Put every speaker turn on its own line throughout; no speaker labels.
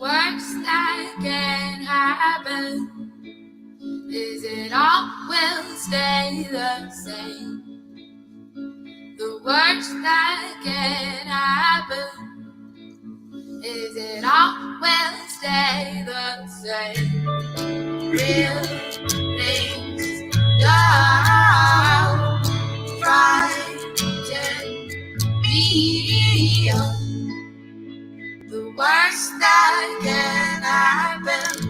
worst that can happen is it all will stay the same. The worst that can happen is it all will stay the same. Real things don't frighten me. The worst that can happen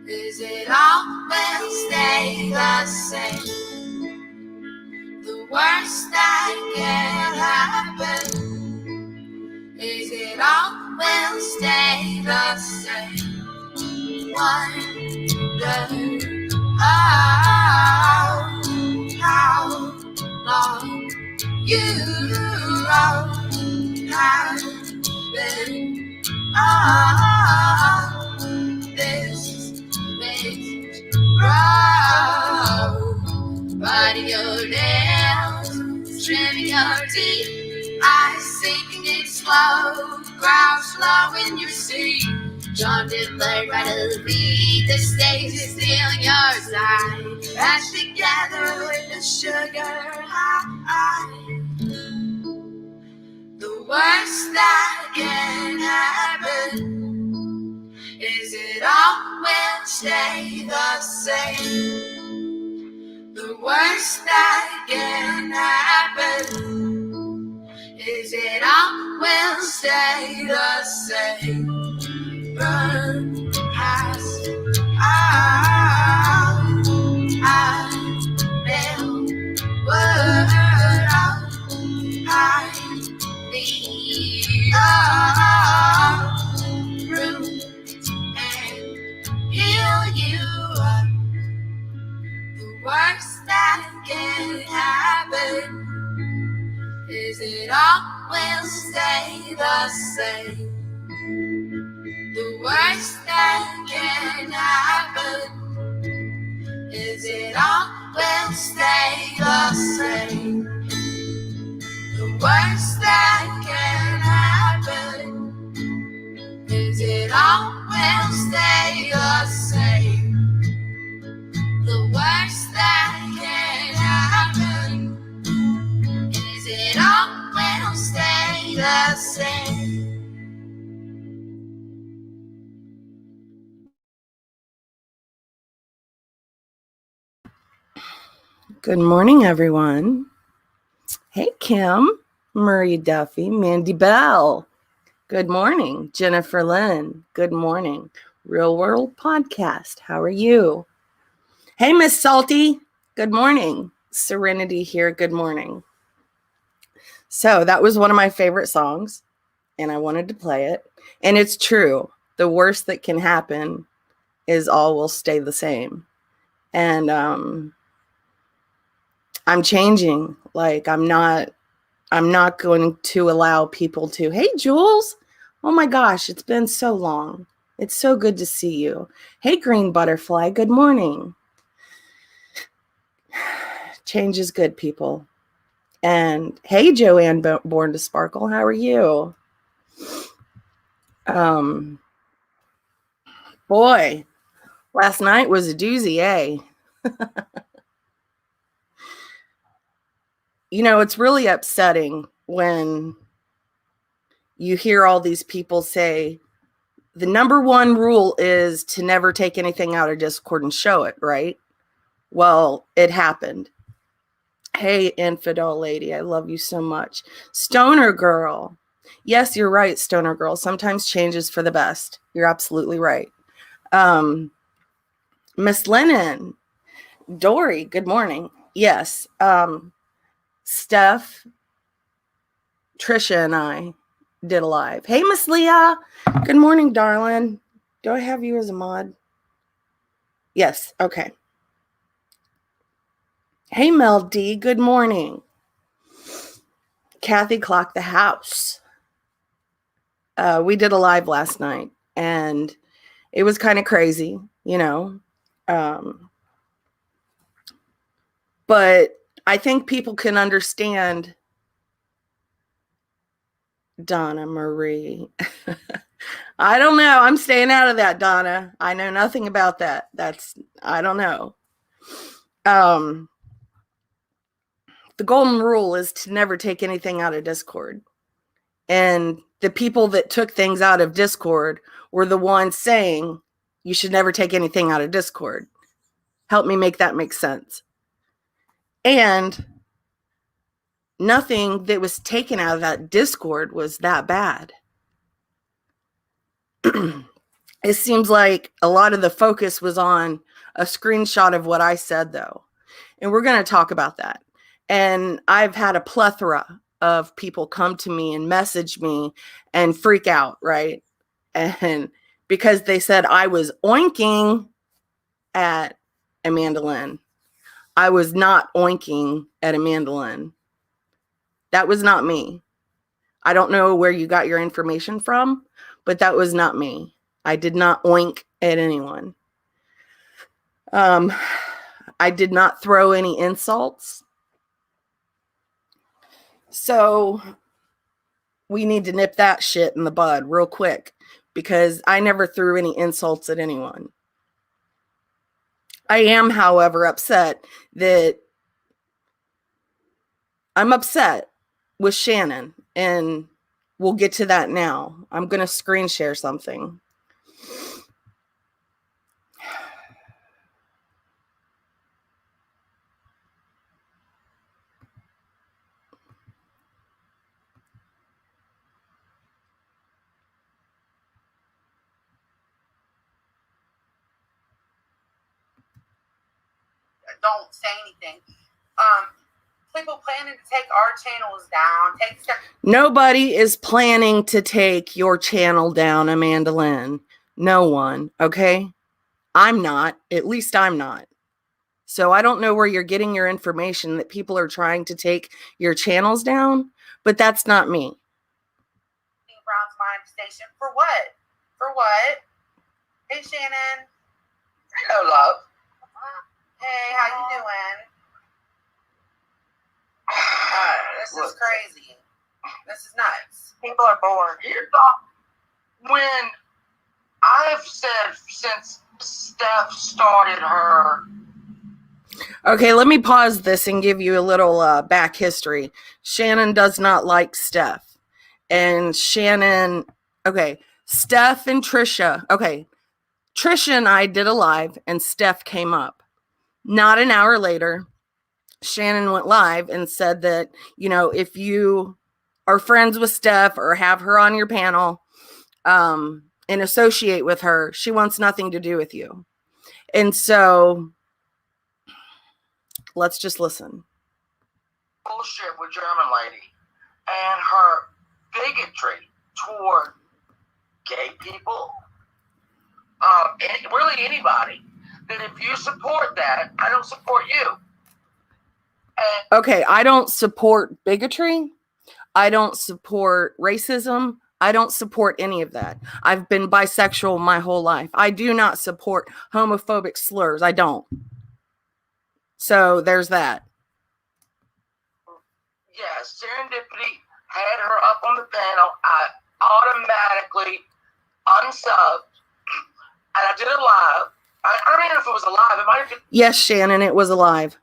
is it all will stay the same. The worst that can happen is it all will stay the same. Wonder how long you have been on this makes grow. Biting your nails, trimming your teeth, eyes sinking in slow, ground slow in your seat. John did learn right to beat. The stage is still on your side. Mashed together with the sugar high. The worst that can happen is it all will stay the same. The worst that can happen is it all will stay the same. Burn past I will word I need room and heal you up. The worst that can happen is it all will stay the same. The worst that can happen is it all will stay the same. The worst that can happen is it all will stay the same. The worst that can happen is it all will stay the same. Good morning, everyone. Hey, Kim, Murray Duffy, Mandy Bell. Good morning, Jennifer Lynn. Good morning, Real World Podcast. How are you? Hey, Miss Salty. Good morning. Serenity here. Good morning. So that was one of my favorite songs, and I wanted to play it. And it's true. The worst that can happen is all will stay the same. And I'm changing. Like I'm not going to allow people to, hey, Jules. Oh my gosh, it's been so long. It's so good to see you. Hey, Green Butterfly. Good morning. Change is good, people. And hey, Joanne Born to Sparkle. How are you? Boy, last night was a doozy, eh? You know, it's really upsetting when you hear all these people say the number one rule is to never take anything out of Discord and show it, right? Well, it happened. Hey, infidel lady, I love you so much. Stoner girl. Yes, you're right, Stoner girl. Sometimes change is for the best. You're absolutely right. Miss Lennon. Dory, good morning. Yes. Steph, Trisha, and I did a live. Hey, Miss Leah. Good morning, darling. Do I have you as a mod? Yes. Okay. Hey, Mel D. Good morning. Kathy Clock the House. We did a live last night, and it was kind of crazy, you know. But I think people can understand. Donna Marie. I don't know. I'm staying out of that, Donna. I know nothing about that. I don't know. The golden rule is to never take anything out of Discord. And the people that took things out of Discord were the ones saying you should never take anything out of Discord. Help me make that make sense. And nothing that was taken out of that Discord was that bad. It seems like a lot of the focus was on a screenshot of what I said, though. And we're going to talk about that. And I've had a plethora of people come to me and message me and freak out, right? And because they said I was oinking at Amanda Lynn. I was not oinking at Amanda Lynn. That was not me. I don't know where you got your information from, but that was not me. I did not oink at anyone. I did not throw any insults. So we need to nip that shit in the bud real quick, because I never threw any insults at anyone. I am, however, upset that I'm upset with Shannon, and we'll get to that now. I'm going to screen share something.
Don't say anything. People planning to take our channels down.
Nobody is planning to take your channel down, Amanda Lynn. No one, okay? I'm not. At least I'm not. So I don't know where you're getting your information that people are trying to take your channels down, but that's not me.
Brown's Mind Station. For what? For what? Hey, Shannon.
Hello, love.
Hey, how you doing? This is crazy. This is nuts. People are bored.
When I've said since Steph started her.
Okay, let me pause this and give you a little back history. Shannon does not like Steph. And Shannon, okay, Steph and Trisha. Okay, Trisha and I did a live and Steph came up. Not an hour later, Shannon went live and said that, you know, if you are friends with Steph or have her on your panel and associate with her, she wants nothing to do with you. And so let's just listen.
Bullshit with German lady and her bigotry toward gay people, and really anybody, that if you support that, I don't support you.
Okay, I don't support bigotry. I don't support racism. I don't support any of that. I've been bisexual my whole life. I do not support homophobic slurs. I don't. So there's that.
Yes, Serendipity had her up on the panel. I automatically unsubbed, and I did it live. I don't even know if it was a live. It might have been.
Yes, Shannon, it was a live.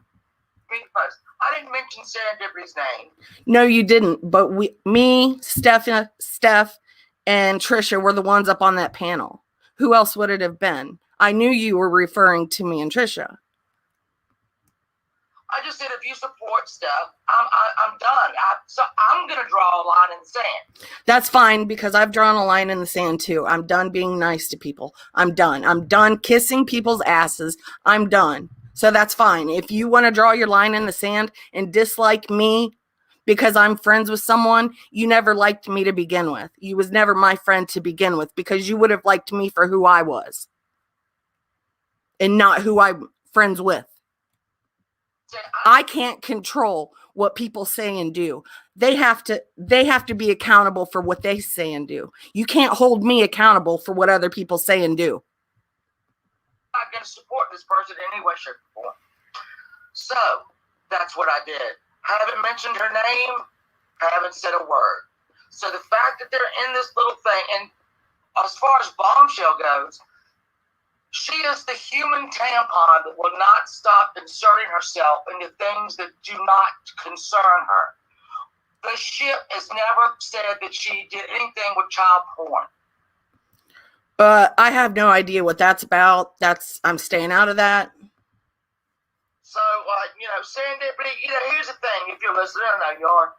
I didn't mention Serendipity's name.
No, you didn't. But me, Steph, and Trisha were the ones up on that panel. Who else would it have been? I knew you were referring to me and Trisha.
I just said, if you support Steph, I'm done. So I'm going to draw a line in the sand.
That's fine, because I've drawn a line in the sand too. I'm done being nice to people. I'm done. I'm done kissing people's asses. I'm done. So that's fine. If you want to draw your line in the sand and dislike me because I'm friends with someone, you never liked me to begin with. You was never my friend to begin with, because you would have liked me for who I was and not who I'm friends with. I can't control what people say and do. They have to be accountable for what they say and do. You can't hold me accountable for what other people say and do.
I'm not going to support this person in any way, shape, or form. So that's what I did. Haven't mentioned her name. Haven't said a word. So the fact that they're in this little thing, and as far as Bombshell goes, she is the human tampon that will not stop inserting herself into things that do not concern her. The ship has never said that she did anything with child porn.
I have no idea what that's about. I'm staying out of that.
So, serendipity, here's the thing, if you're listening, I know you are.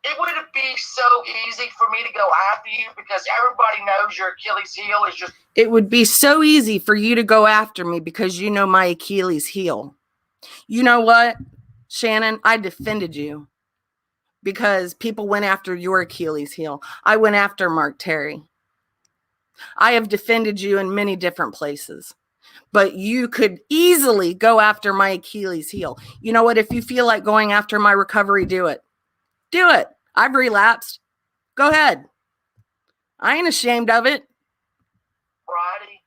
It would be so easy for me to go after you because everybody knows your Achilles heel is just...
It would be so easy for you to go after me because you know my Achilles heel. You know what, Shannon? I defended you because people went after your Achilles heel. I went after Mark Terry. I have defended you in many different places, but you could easily go after my Achilles heel. You know what? If you feel like going after my recovery, do it. Do it. I've relapsed. Go ahead. I ain't ashamed of it.
Friday.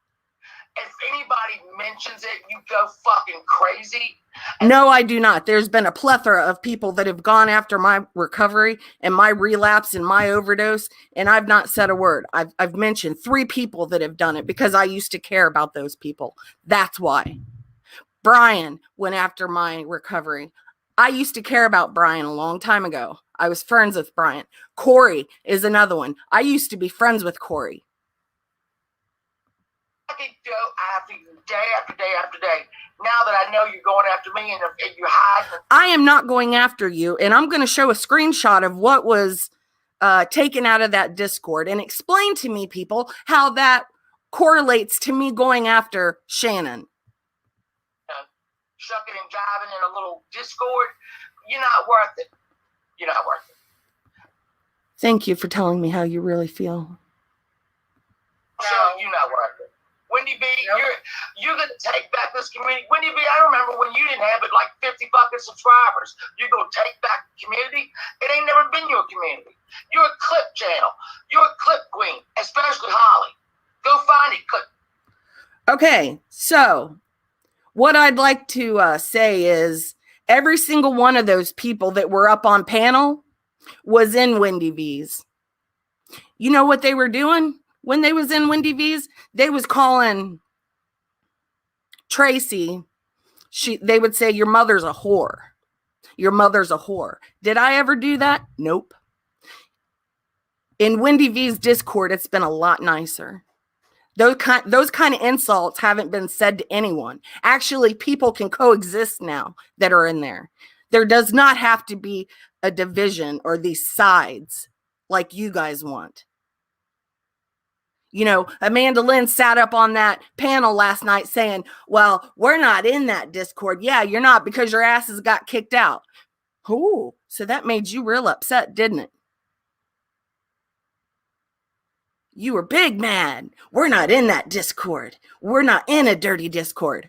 If anybody mentions it, you go fucking crazy.
No, I do not. There's been a plethora of people that have gone after my recovery and my relapse and my overdose, and I've not said a word. I've mentioned 3 people that have done it because I used to care about those people. That's why. Brian went after my recovery. I used to care about Brian a long time ago. I was friends with Brian. Corey is another one. I used to be friends with Corey.
I could go after you day after day after day. Now that I know you're going after me and you're hiding.
I am not going after you, and I'm going to show a screenshot of what was taken out of that Discord and explain to me, people, how that correlates to me going after Shannon.
Shucking and jiving in a little Discord, you're not worth it. You're not worth it.
Thank you for telling me how you really feel.
So you're not worth it. Wendy B, you're gonna take back this community. Wendy B, I remember when you didn't have it like 50 fucking subscribers. You're gonna take back the community. It ain't never been your community. You're a clip channel. You're a clip queen, especially Holly. Go find it.
Okay, so what I'd like to say is every single one of those people that were up on panel was in Wendy V's. You know what they were doing when they was in Wendy V's? They was calling Tracy. They would say, your mother's a whore. Your mother's a whore. Did I ever do that? Nope. In Wendy V's Discord, it's been a lot nicer. Those kind of insults haven't been said to anyone. Actually, people can coexist now that are in there. There does not have to be a division or these sides like you guys want. You know, Amanda Lynn sat up on that panel last night saying, well, we're not in that Discord. Yeah, you're not because your asses got kicked out. Ooh, so that made you real upset, didn't it? You were big mad. We're not in that Discord. We're not in a dirty Discord.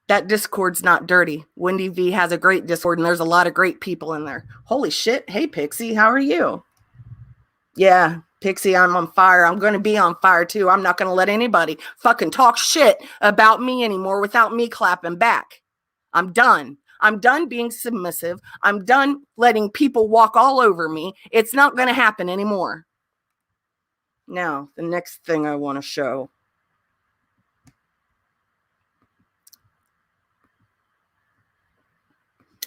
That Discord's not dirty. Wendy V has a great Discord, and there's a lot of great people in there. Holy shit. Hey, Pixie, how are you? Yeah, Pixie, I'm on fire. I'm going to be on fire, too. I'm not going to let anybody fucking talk shit about me anymore without me clapping back. I'm done. I'm done being submissive. I'm done letting people walk all over me. It's not going to happen anymore. Now, the next thing I want to show.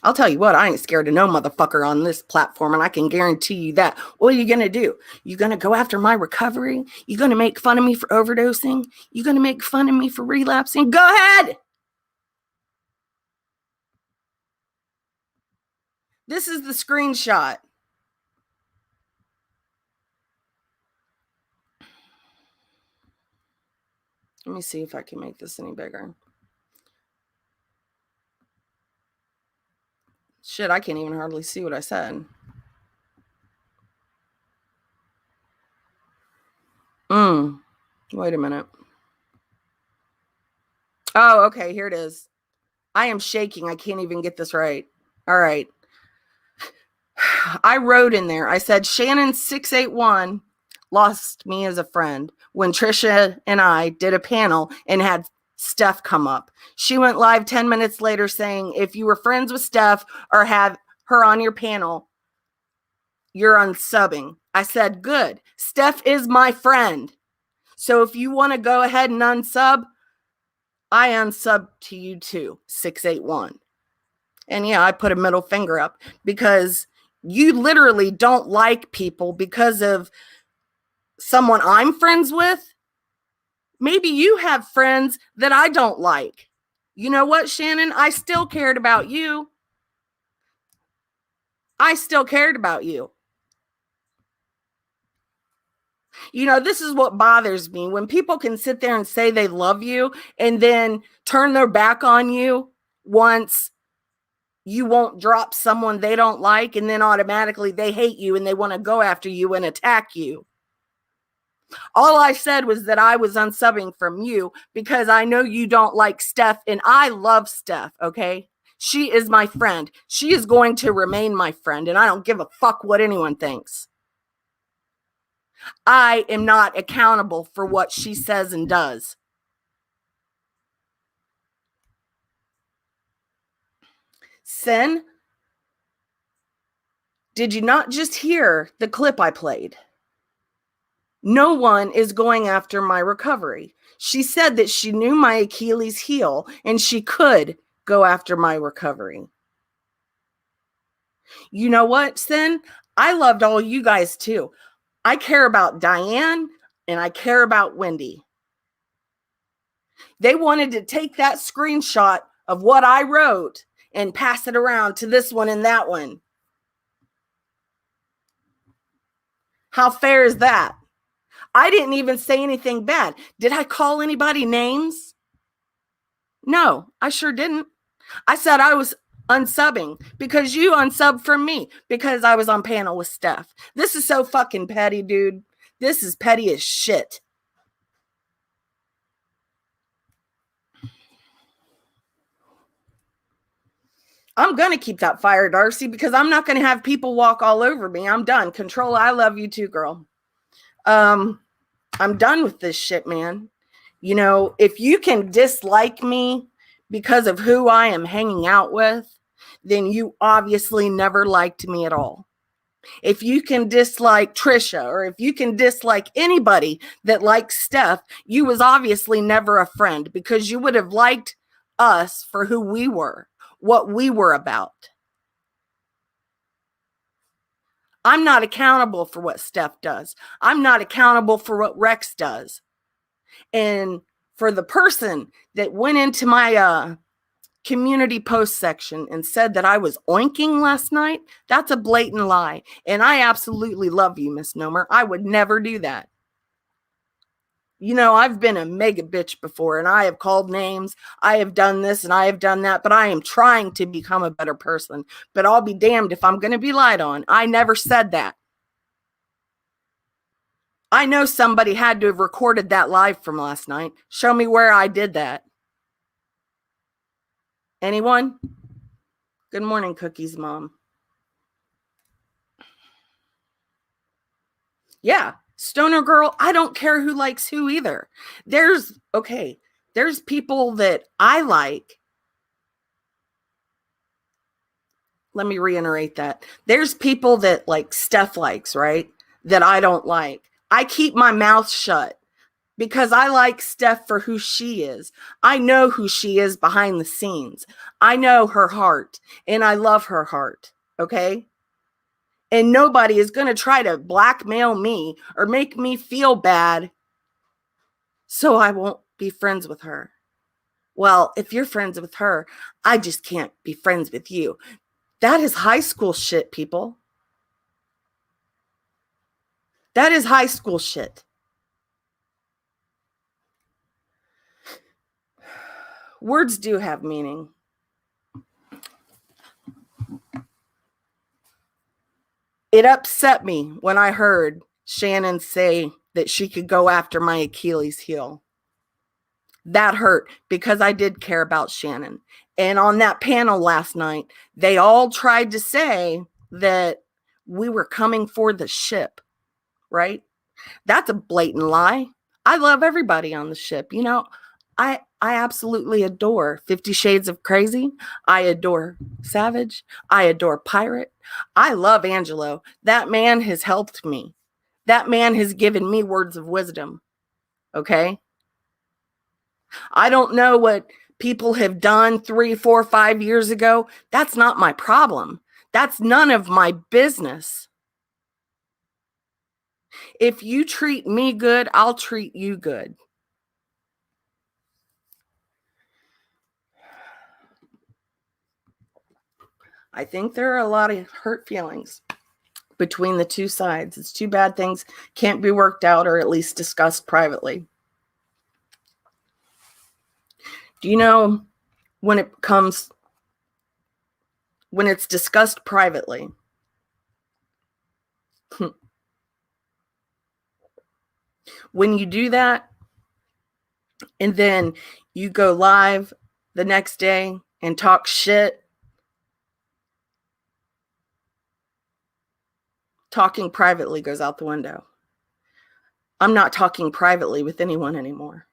I'll tell you what, I ain't scared of no motherfucker on this platform, and I can guarantee you that. What are you going to do? You going to go after my recovery? You going to make fun of me for overdosing? You going to make fun of me for relapsing? Go ahead! This is the screenshot. Let me see if I can make this any bigger. Shit, I can't even hardly see what I said. Wait a minute. Oh, okay, here it is. I am shaking. I can't even get this right. All right. I wrote in there, I said, Shannon 681 lost me as a friend when Trisha and I did a panel and had Steph come up. She went live 10 minutes later saying, if you were friends with Steph or have her on your panel, you're unsubbing. I said, good. Steph is my friend. So if you want to go ahead and unsub, I unsub to you too, 681. And yeah, I put a middle finger up because you literally don't like people because of someone I'm friends with. Maybe you have friends that I don't like. You know what, Shannon? I still cared about you. I still cared about you. You know, this is what bothers me when people can sit there and say they love you and then turn their back on you once you won't drop someone they don't like, and then automatically they hate you and they want to go after you and attack you. All I said was that I was unsubbing from you because I know you don't like Steph, and I love Steph, okay? She is my friend. She is going to remain my friend, and I don't give a fuck what anyone thinks. I am not accountable for what she says and does. Sin, did you not just hear the clip I played? No one is going after my recovery. She said that she knew my Achilles heel and she could go after my recovery. You know what, Sin? I loved all you guys too. I care about Diane and I care about Wendy. They wanted to take that screenshot of what I wrote and pass it around to this one and that one. How fair is that? I didn't even say anything bad. Did I call anybody names? No, I sure didn't. I said I was unsubbing because you unsubbed from me because I was on panel with Steph. This is so fucking petty, dude. This is petty as shit. I'm going to keep that fire, Darcy, because I'm not going to have people walk all over me. I'm done. Control, I love you too, girl. I'm done with this shit, man. You know, if you can dislike me because of who I am hanging out with, then you obviously never liked me at all. If you can dislike Trisha, or if you can dislike anybody that likes Steph, you was obviously never a friend because you would have liked us for who we were, what we were about. I'm not accountable for what Steph does. I'm not accountable for what Rex does. And for the person that went into my community post section and said that I was oinking last night, that's a blatant lie. And I absolutely love you, Miss Nomer. I would never do that. You know, I've been a mega bitch before and I have called names. I have done this and I have done that, but I am trying to become a better person. But I'll be damned if I'm going to be lied on. I never said that. I know somebody had to have recorded that live from last night. Show me where I did that. Anyone? Good morning, Cookies Mom. Yeah, Stoner Girl, I don't care who likes who either. There's people that I like. Let me reiterate that. There's people that like Steph likes, right? That I don't like. I keep my mouth shut because I like Steph for who she is. I know who she is behind the scenes. I know her heart and I love her heart. Okay. And nobody is going to try to blackmail me or make me feel bad so I won't be friends with her. Well, if you're friends with her, I just can't be friends with you. That is high school shit, people. That is high school shit. Words do have meaning. It upset me when I heard Shannon say that she could go after my Achilles heel. That hurt because I did care about Shannon. And on that panel last night, they all tried to say that we were coming for the ship, right? That's a blatant lie. I love everybody on the ship. You know, I absolutely adore 50 Shades of Crazy. I adore Savage. I adore Pirate. I love Angelo. That man has helped me. That man has given me words of wisdom. Okay? I don't know what people have done 3, 4, 5 years ago. That's not my problem. That's none of my business. If you treat me good, I'll treat you good. I think there are a lot of hurt feelings between the two sides. It's too bad things can't be worked out or at least discussed privately. Do you know when it's discussed privately, when you do that and then you go live the next day and talk shit, talking privately goes out the window. I'm not talking privately with anyone anymore.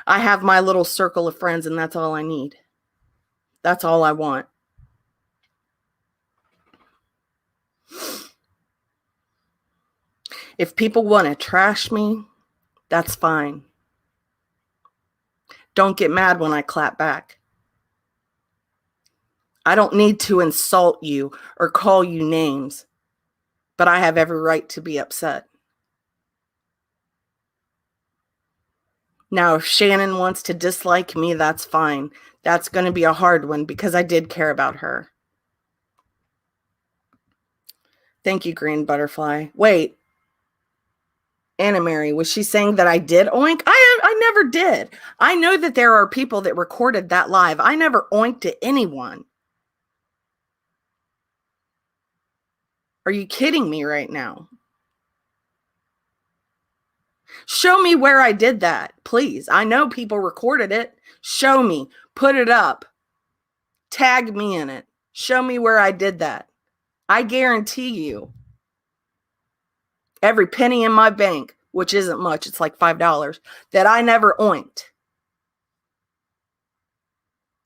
I have my little circle of friends, and that's all I need. That's all I want. If people want to trash me, that's fine. Don't get mad when I clap back. I don't need to insult you or call you names, but I have every right to be upset. Now, if Shannon wants to dislike me, that's fine. That's going to be a hard one because I did care about her. Thank you, Green Butterfly. Wait, Anna Mary, was she saying that I did oink? I never did. I know that there are people that recorded that live. I never oinked at anyone. Are you kidding me right now? Show me where I did that, please. I know people recorded it. Show me. Put it up. Tag me in it. Show me where I did that. I guarantee you, every penny in my bank, which isn't much, it's like $5, that I never oinked.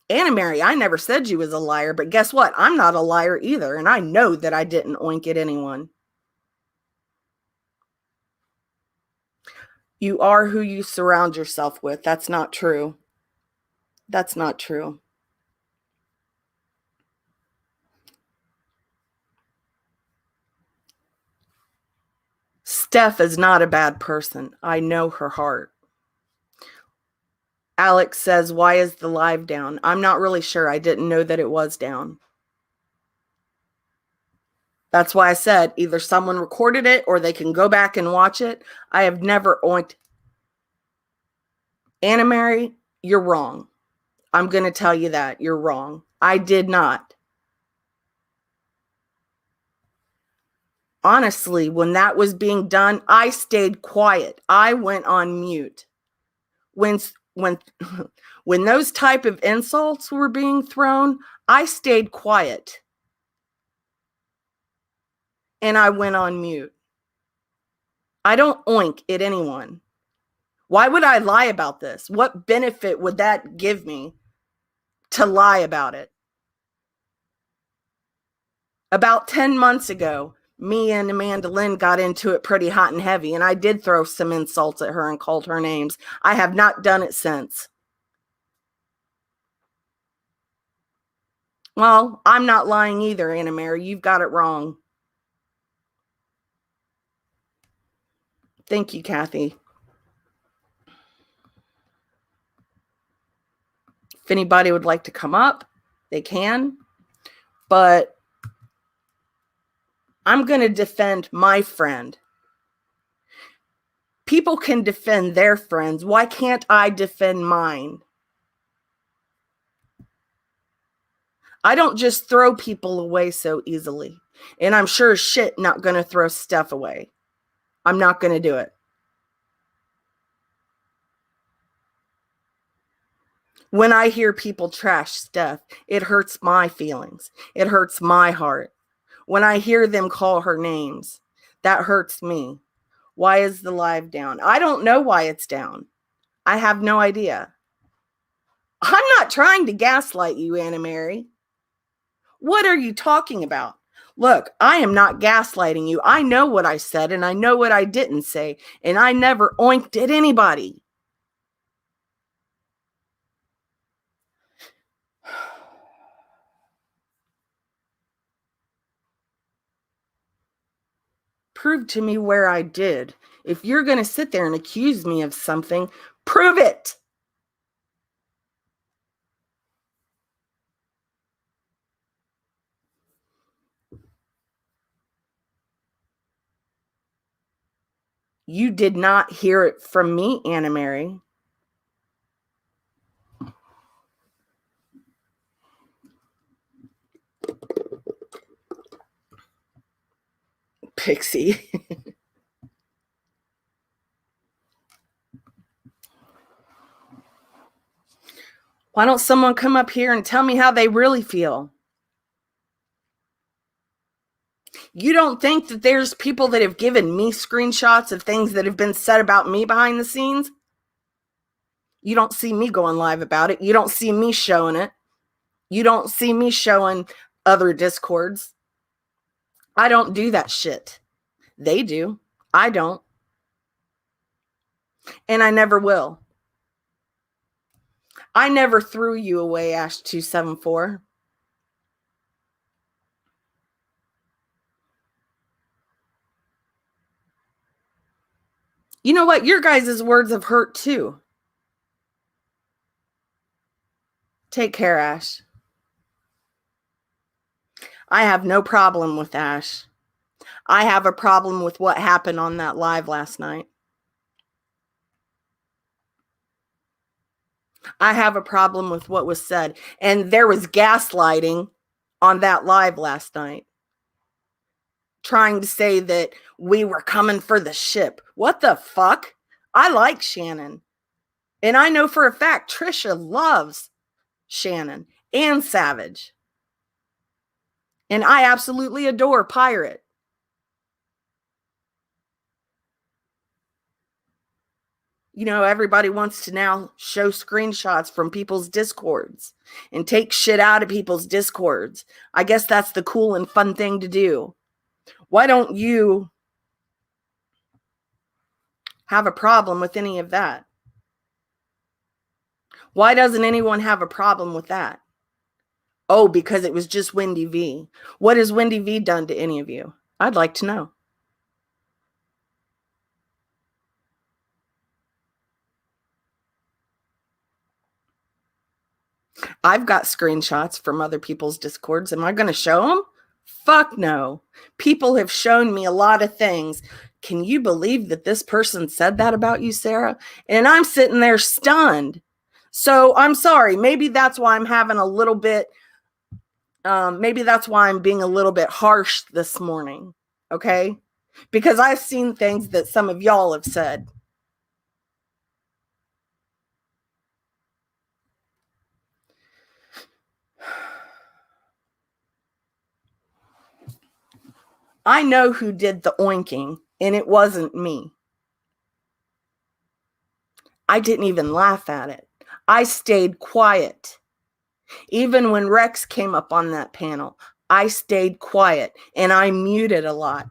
Anna Mary, I never said you was a liar, but guess what? I'm not a liar either, and I know that I didn't oink at anyone. You are who you surround yourself with. That's not true. That's not true. Steph is not a bad person. I know her heart. Alex says, why is the live down? I'm not really sure. I didn't know that it was down. That's why I said either someone recorded it or they can go back and watch it. I have never oinked. Anna Mary, you're wrong. I'm going to tell you that. You're wrong. I did not. Honestly, when that was being done, I stayed quiet. I went on mute. When those type of insults were being thrown, I stayed quiet. And I went on mute. I don't oink at anyone. Why would I lie about this? What benefit would that give me to lie about it? About 10 months ago, me and Amanda Lynn got into it pretty hot and heavy, and I did throw some insults at her and called her names. I have not done it since. Well, I'm not lying either, Anna Mary. You've got it wrong. Thank you, Kathy. If anybody would like to come up, they can. But I'm going to defend my friend. People can defend their friends. Why can't I defend mine? I don't just throw people away so easily. And I'm sure as shit not going to throw Steph away. I'm not going to do it. When I hear people trash Steph, it hurts my feelings. It hurts my heart. When I hear them call her names, that hurts me. Why is the live down? I don't know why it's down. I have no idea. I'm not trying to gaslight you, Anna Mary. What are you talking about? Look, I am not gaslighting you. I know what I said and I know what I didn't say, and I never oinked at anybody. Prove to me where I did. If you're going to sit there and accuse me of something, prove it. You did not hear it from me, Anna Mary. Pixie. Why don't someone come up here and tell me how they really feel? You don't think that there's people that have given me screenshots of things that have been said about me behind the scenes? You don't see me going live about it. You don't see me showing it. You don't see me showing other discords. I don't do that shit. They do. I don't. And I never will. I never threw you away, Ash274. You know what? Your guys' words have hurt too. Take care, Ash. I have no problem with Ash. I have a problem with what happened on that live last night. I have a problem with what was said. And there was gaslighting on that live last night, trying to say that we were coming for the ship. What the fuck? I like Shannon. And I know for a fact Trisha loves Shannon and Savage. And I absolutely adore Pirate. You know, everybody wants to now show screenshots from people's discords and take shit out of people's discords. I guess that's the cool and fun thing to do. Why don't you have a problem with any of that? Why doesn't anyone have a problem with that? Oh, because it was just Wendy V. What has Wendy V done to any of you? I'd like to know. I've got screenshots from other people's discords. Am I going to show them? Fuck no. People have shown me a lot of things. Can you believe that this person said that about you, Sarah? And I'm sitting there stunned. So I'm sorry. Maybe that's why I'm having a little bit, maybe that's why I'm being a little bit harsh this morning. Okay? Because I've seen things that some of y'all have said. I know who did the oinking, and it wasn't me. I didn't even laugh at it. I stayed quiet. Even when Rex came up on that panel, I stayed quiet and I muted a lot.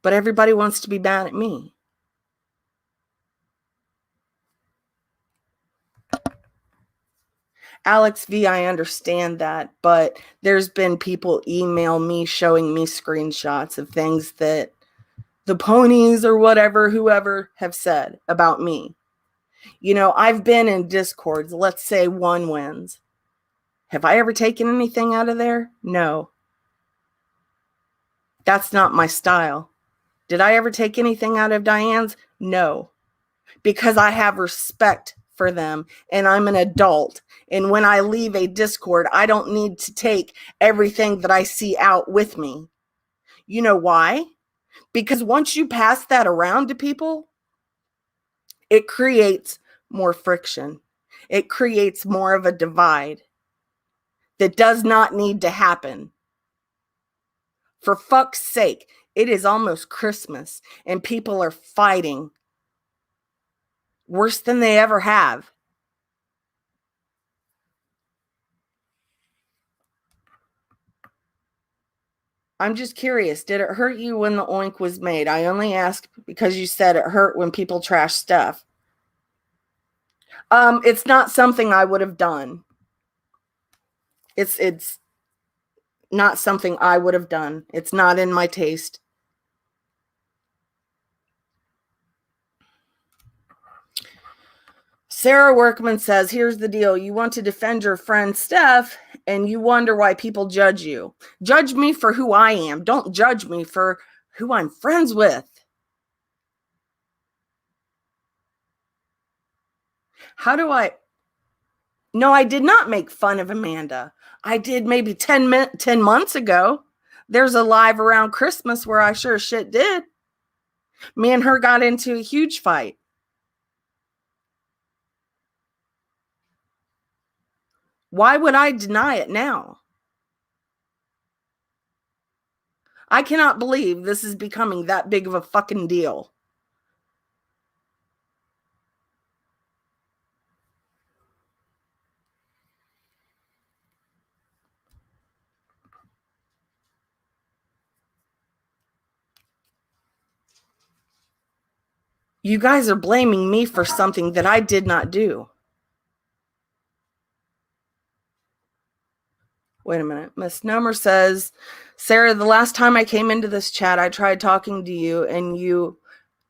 But everybody wants to be mad at me. Alex V, I understand that, but there's been people email me showing me screenshots of things that the ponies or whatever, whoever have said about me. You know, I've been in discords, let's say one wins. Have I ever taken anything out of there? No. That's not my style. Did I ever take anything out of Diane's? No. Because I have respect for them and I'm an adult. And when I leave a Discord, I don't need to take everything that I see out with me. You know why? Because once you pass that around to people, it creates more friction. It creates more of a divide that does not need to happen. For fuck's sake, it is almost Christmas and people are fighting worse than they ever have. I'm just curious, did it hurt you when the oink was made? I only ask because you said it hurt when people trash stuff. It's not something I would have done. It's not something I would have done. It's not in my taste. Sarah Workman says, here's the deal. You want to defend your friend Steph, and you wonder why people judge you. Judge me for who I am. Don't judge me for who I'm friends with. How do I... No, I did not make fun of Amanda. I did maybe 10 months ago. There's a live around Christmas where I sure shit did. Me and her got into a huge fight. Why would I deny it now? I cannot believe this is becoming that big of a fucking deal. You guys are blaming me for something that I did not do. Wait a minute. Miss Nomer says, Sarah, the last time I came into this chat, I tried talking to you and you...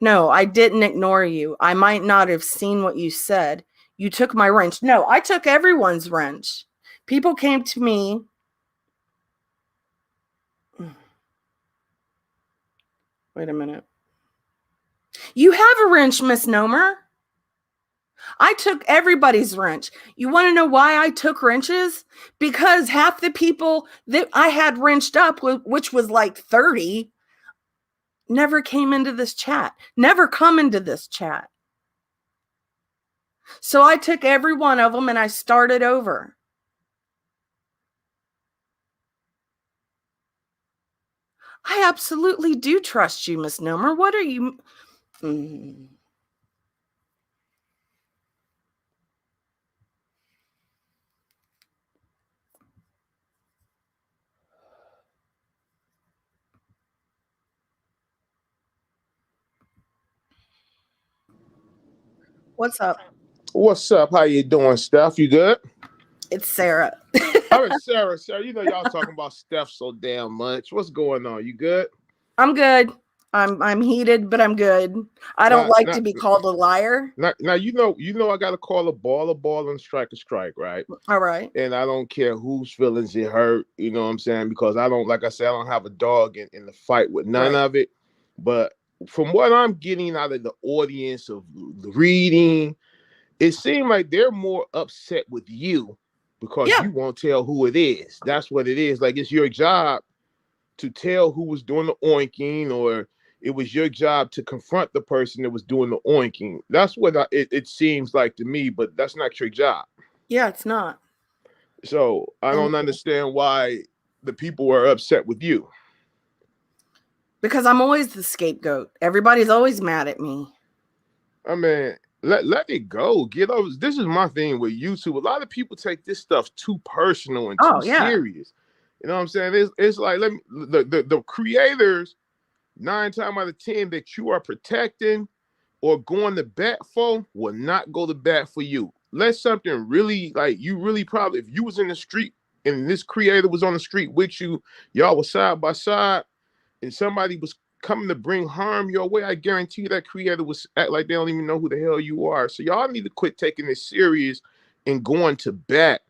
No, I didn't ignore you. I might not have seen what you said. You took my wrench. No, I took everyone's wrench. People came to me. Wait a minute. You have a wrench, Miss Nomer. I took everybody's wrench. You want to know why I took wrenches? Because half the people that I had wrenched up, which was like 30, never came into this chat. Never come into this chat. So I took every one of them and I started over. I absolutely do trust you, Miss Nomer. What are you... What's up?
What's up? How you doing, Steph? You good?
It's Sarah.
All right, Sarah. You know y'all talking about Steph so damn much. What's going on? You good?
I'm good. I'm heated, but I'm good. I don't like to be called a liar.
Now you know I gotta call a ball, and strike a strike, right?
All right.
And I don't care whose feelings it hurt, you know what I'm saying? Because I don't, like I said, I don't have a dog in the fight with none of it. But from what I'm getting out of the audience of the reading, it seemed like they're more upset with you because you won't tell who it is. That's what it is. Like, it's your job to tell who was doing the oinking, or it was your job to confront the person that was doing the oinking. That's what it seems like to me, but that's not your job.
Yeah, it's not.
So I don't understand why the people were upset with you.
Because I'm always the scapegoat. Everybody's always mad at me.
I mean, let it go. Get over. This is my thing with YouTube. A lot of people take this stuff too personal and too serious. You know what I'm saying? It's like, the creators, 9 times out of 10 that you are protecting or going to bat for will not go to bat for you. Let something really, like, you really probably, if you was in the street and this creator was on the street with you, y'all was side by side, and somebody was coming to bring harm your way, I guarantee you that creator was act like they don't even know who the hell you are. So y'all need to quit taking this serious and going to bat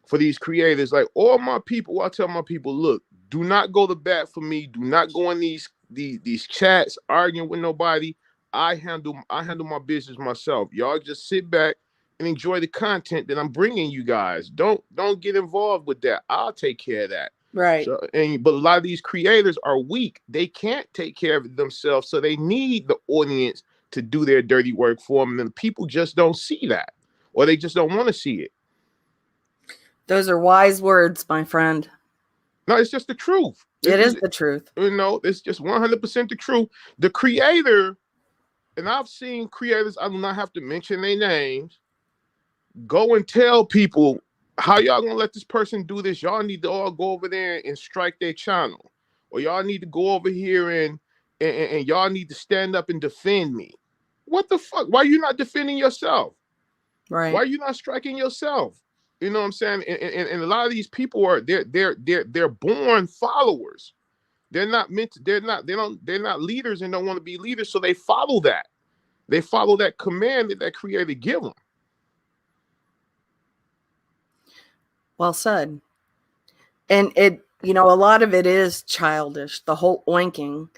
for these creators. Like, all my people, I tell my people, look, do not go to bat for me. Do not go in these chats arguing with nobody. I handle my business myself. Y'all just sit back and enjoy the content that I'm bringing you guys. Don't get involved with that. I'll take care of that.
Right.
So, but a lot of these creators are weak. They can't take care of it themselves, so they need the audience to do their dirty work for them. And the people just don't see that, or they just don't want to see it.
Those are wise words, my friend.
No, it's just the truth.
It is the truth.
You know, it's just 100% the truth. The creator, and I've seen creators, I do not have to mention their names, go and tell people, how y'all gonna let this person do this? Y'all need to all go over there and strike their channel. Or y'all need to go over here and y'all need to stand up and defend me. What the fuck? Why are you not defending yourself?
Right.
Why are you not striking yourself? You know what I'm saying? And a lot of these people are they're born followers. They're not leaders and don't want to be leaders, so they follow that. They follow that command that creator give them.
Well said. And it, you know, a lot of it is childish, the whole oinking.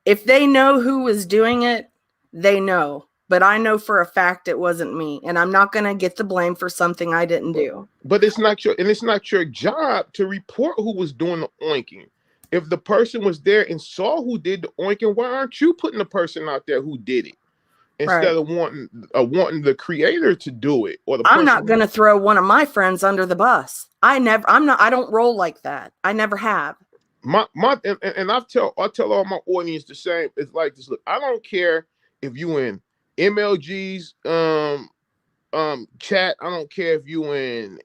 If they know who was doing it, they know. But I know for a fact it wasn't me, and I'm not going to get the blame for something I didn't do.
But it's not your job to report who was doing the oinking. If the person was there and saw who did the oinking, why aren't you putting the person out there who did it instead of wanting the creator to do it? Or
I'm not going to throw one of my friends under the bus. I don't roll like that. I never have.
And I tell all my audience the same. It's like this. Look, I don't care if you in MLG's chat. I don't care if you in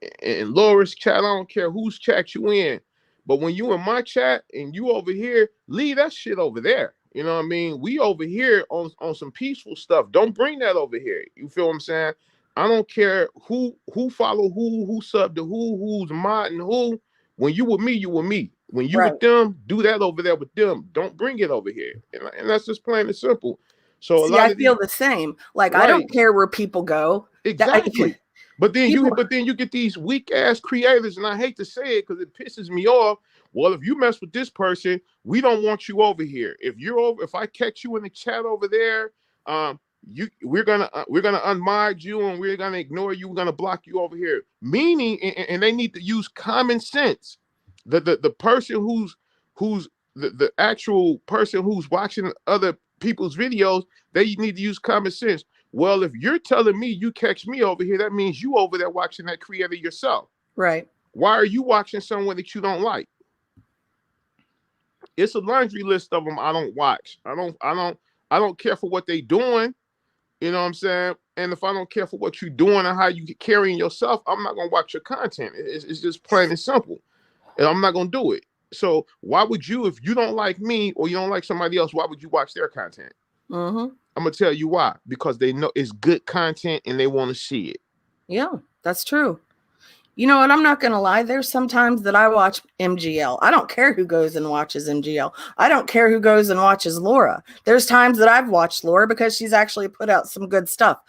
Laura's chat. I don't care whose chat you in. But when you in my chat and you over here, leave that shit over there. You know what I mean? We over here on some peaceful stuff. Don't bring that over here. You feel what I'm saying? I don't care who follow who sub to who's modding who. When you with me, you with me. When you with them, do that over there with them. Don't bring it over here. And that's just plain and simple. So
I feel the same. Like, I don't care where people go.
Exactly. But then you get these weak ass creators, and I hate to say it because it pisses me off. Well, if you mess with this person, we don't want you over here. If I catch you in the chat over there, we're gonna unmod you and we're gonna ignore you. We're gonna block you over here. Meaning, and they need to use common sense. The person who's the actual person who's watching other people's videos, they need to use common sense. Well, if you're telling me you catch me over here, that means you over there watching that creator yourself.
Right.
Why are you watching someone that you don't like? It's a laundry list of them I don't watch. I don't care for what they doing. You know what I'm saying? And if I don't care for what you're doing and how you carrying yourself, I'm not gonna watch your content. It's just plain and simple. And I'm not gonna do it. So why would you, if you don't like me or you don't like somebody else, why would you watch their content?
Mm-hmm.
I'm gonna tell you why. Because they know it's good content and they want to see it.
Yeah, that's true. You know what? I'm not gonna lie. There's sometimes that I watch MGL. I don't care who goes and watches MGL. I don't care who goes and watches Laura. There's times that I've watched Laura because she's actually put out some good stuff.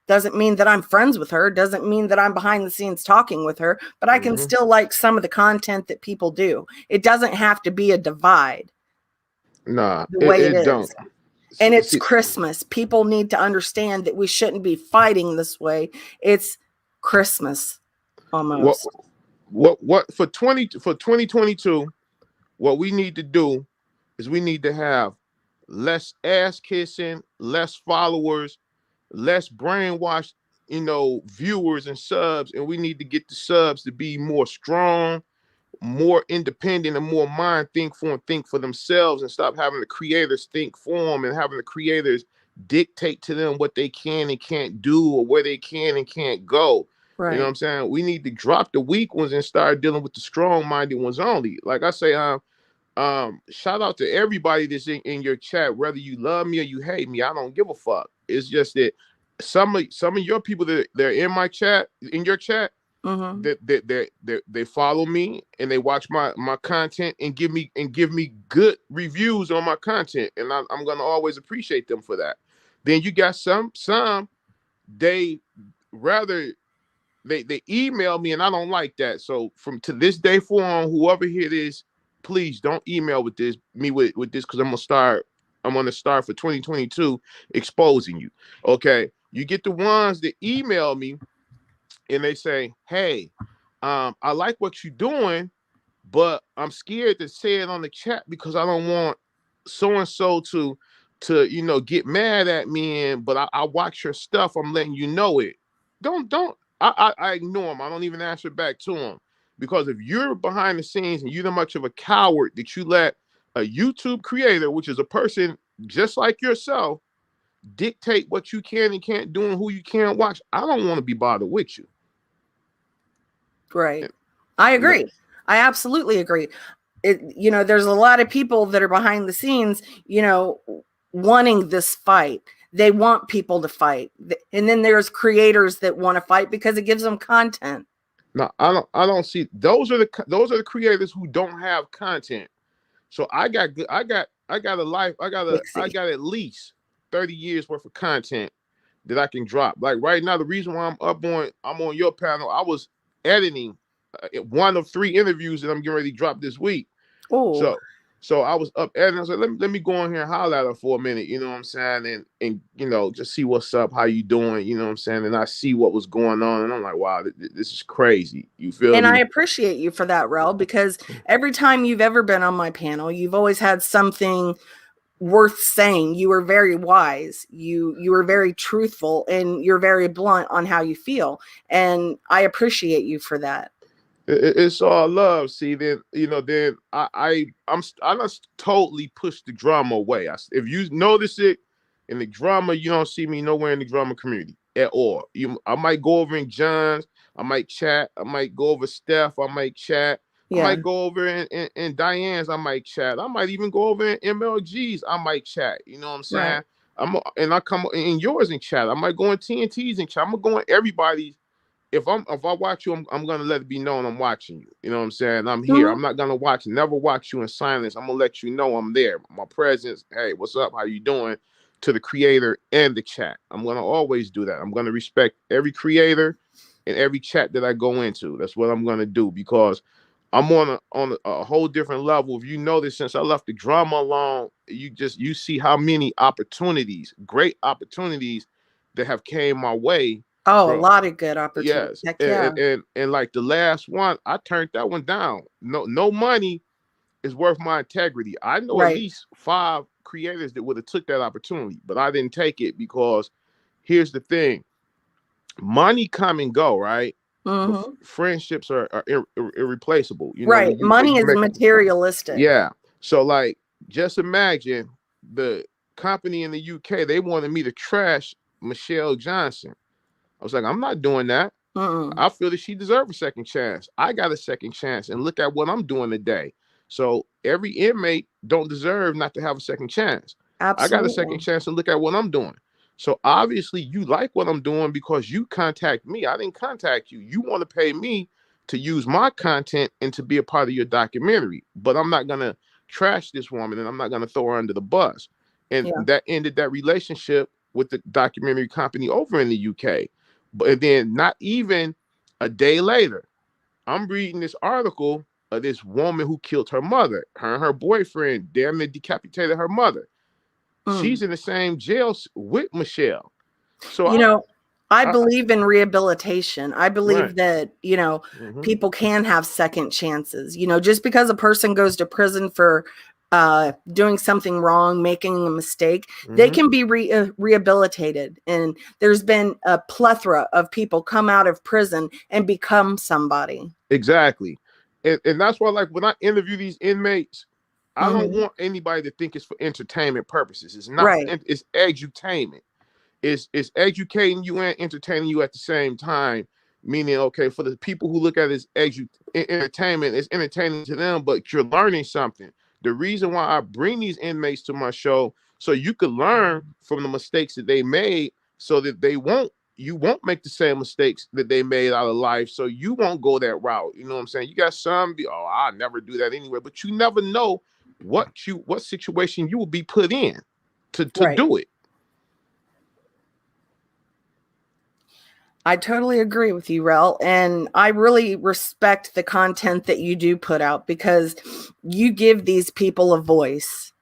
Doesn't mean that I'm friends with her. Doesn't mean that I'm behind the scenes talking with her. But I can still like some of the content that people do. It doesn't have to be a divide.
Nah,
the way it is.
Don't.
And it's Christmas. People need to understand that we shouldn't be fighting this way. It's Christmas almost.
What for 2022, what we need to do is we need to have less ass kissing, less followers, less brainwashed, viewers and subs, and we need to get the subs to be more strong, more independent, and more think for themselves, and stop having the creators think for them and having the creators dictate to them what they can and can't do or where they can and can't go. Right. You know what I'm saying? We need to drop the weak ones and start dealing with the strong-minded ones only. Like I say, shout out to everybody that's in your chat, whether you love me or you hate me. I don't give a fuck. It's just that some of your people that they're in my chat, in your chat, they follow me and they watch my content and give me good reviews on my content, and I'm gonna always appreciate them for that. Then you got some they email me, and I don't like that. So from to this day forward, whoever it is, please don't email with this because I'm gonna start for 2022 exposing you. Okay, you get the ones that email me and they say, hey, I like what you're doing, but I'm scared to say it on the chat because I don't want so-and-so to get mad at me, but I watch your stuff. I'm letting you know it. I ignore them. I don't even answer back to them Because if you're behind the scenes and you're that much of a coward that you let a YouTube creator, which is a person just like yourself, dictate what you can and can't do and who you can watch, I don't want to be bothered with you.
Right. I agree. I absolutely agree. There's a lot of people that are behind the scenes, wanting this fight. They want people to fight. And then there's creators that want to fight because it gives them content.
No, I don't see those are the creators who don't have content. So I got a life. I got at least 30 years worth of content that I can drop. Like right now, the reason why I'm on your panel, I was editing one of 3 interviews that I'm getting ready to drop this week.
Oh.
So I was up editing. I was like, let me go in here and holler at her for a minute, you know what I'm saying? And just see what's up, how you doing, you know what I'm saying? And I see what was going on. And I'm like, wow, this is crazy. You feel
and
me?
I appreciate you for that, Rel, because every time you've ever been on my panel, you've always had something worth saying. You were very wise. You were very truthful, and you're very blunt on how you feel. And I appreciate you for that.
It's all love. See, then I just totally pushed the drama away. If you notice it in the drama, you don't see me nowhere in the drama community at all. I might go over in John's, I might chat, I might go over Steph, I might chat, I might go over in Diane's, I might chat, I might even go over in MLG's, I might chat. You know what I'm saying? Right. I come in yours and chat. I might go in TNT's and chat. I'm gonna go in everybody's. If I watch you, I'm gonna let it be known I'm watching you. You know what I'm saying? I'm here. I'm not gonna never watch you in silence. I'm gonna let you know I'm there. My presence. Hey, what's up? How you doing? To the creator and the chat. I'm gonna always do that. I'm gonna respect every creator and every chat that I go into. That's what I'm gonna do because I'm on a whole different level. If you notice, since I left the drama alone, you see how many opportunities, great opportunities, that have came my way.
Oh, a lot of good opportunities.
Yes. And like the last one, I turned that one down. No money is worth my integrity. I know at least 5 creators that would have took that opportunity, but I didn't take it because here's the thing. Money come and go, right? But friendships are irreplaceable.
Right. Money is materialistic.
Yeah. So like, just imagine the company in the UK, they wanted me to trash Michelle Johnson. I was like, I'm not doing that. I feel that she deserves a second chance. I got a second chance, and look at what I'm doing today. So every inmate don't deserve not to have a second chance. Absolutely. I got a second chance, and look at what I'm doing. So obviously you like what I'm doing because you contact me. I didn't contact you. You want to pay me to use my content and to be a part of your documentary. But I'm not going to trash this woman, and I'm not going to throw her under the bus. And that ended that relationship with the documentary company over in the UK. But then not even a day later, I'm reading this article of this woman who killed her mother. Her and her boyfriend damn near decapitated her mother. She's in the same jail with Michelle. So
I believe in rehabilitation. I believe that, people can have second chances. Just because a person goes to prison for doing something wrong, making a mistake, they can be rehabilitated. And there's been a plethora of people come out of prison and become somebody.
Exactly. And that's why, like, when I interview these inmates, I don't want anybody to think it's for entertainment purposes. It's not. It's edutainment. It's educating you and entertaining you at the same time. Meaning, okay, for the people who look at it as entertainment, it's entertaining to them, but you're learning something. The reason why I bring these inmates to my show, so you can learn from the mistakes that they made, so that you won't make the same mistakes that they made out of life, so you won't go that route. You know what I'm saying? You got some I'll never do that anyway, but you never know what situation you will be put in to do it.
I totally agree with you, Rel. And I really respect the content that you do put out because you give these people a voice.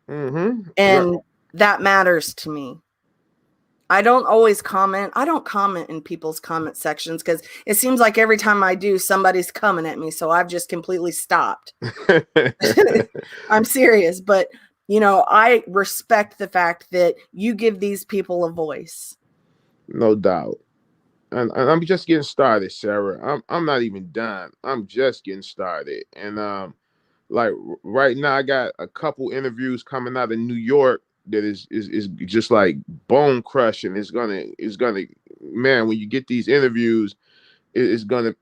And that matters to me. I don't always comment. I don't comment in people's comment sections because it seems like every time I do, somebody's coming at me. So I've just completely stopped. I'm serious. But, I respect the fact that you give these people a voice.
No doubt. and I'm just getting started, Sarah. I'm not even done. I'm just getting started. And like right now I got a couple interviews coming out of New York that is just like bone crushing. It's gonna man, when you get these interviews, it's gonna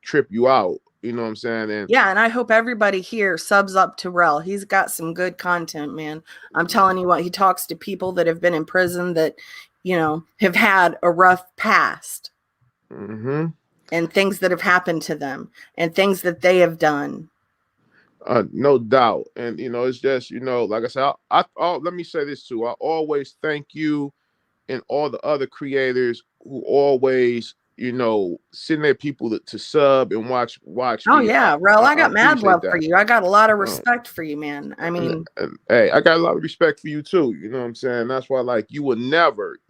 trip you out. You know what I'm saying? And
yeah, and I hope everybody here subs up to Rel. He's got some good content, man. I'm telling you what, he talks to people that have been in prison that, you know, have had a rough past.
Mm-hmm.
And things that have happened to them and things that they have done.
No doubt. And you know, it's just, you know, like I said, let me say this too. I always thank you and all the other creators who always, you know, send their people to sub and watch
Oh
me.
yeah, Rel, I got mad love
that.
for you. I got a lot of respect for you, man. I mean,
and, hey, I got a lot of respect for you too. You know what I'm saying? That's why, like, you would never,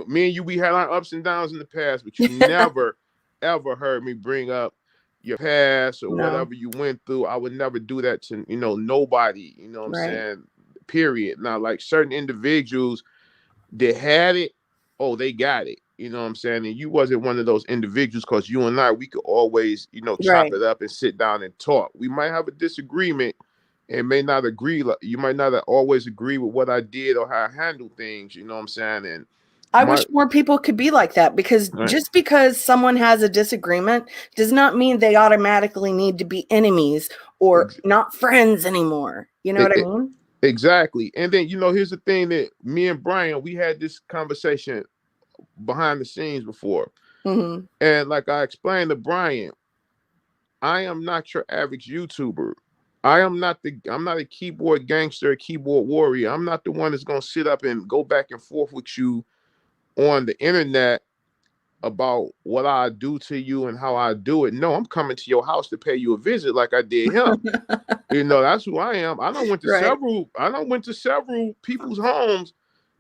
me and you, we had our ups and downs in the past, but you never ever heard me bring up your past or whatever you went through. I would never do that to, you know, nobody. You know what I'm saying? Period. Now, like certain individuals that had it, oh, they got it. You know what I'm saying? And you wasn't one of those individuals, because you and I, we could always, you know, chop it up and sit down and talk. We might have a disagreement and may not agree. You might not always agree with what I did or how I handled things. You know what I'm saying? And
I wish more people could be like that, because just because someone has a disagreement does not mean they automatically need to be enemies or not friends anymore. You know what I mean?
Exactly. And then, you know, here's the thing that me and Brian, we had this conversation behind the scenes before.
Mm-hmm.
And like I explained to Brian, I am not your average YouTuber. I'm not a keyboard gangster, keyboard warrior. I'm not the one that's gonna sit up and go back and forth with you on the internet about what I do to you and how I do it. No, I'm coming to your house to pay you a visit like I did him. You know, that's who I am. I don't went to several people's homes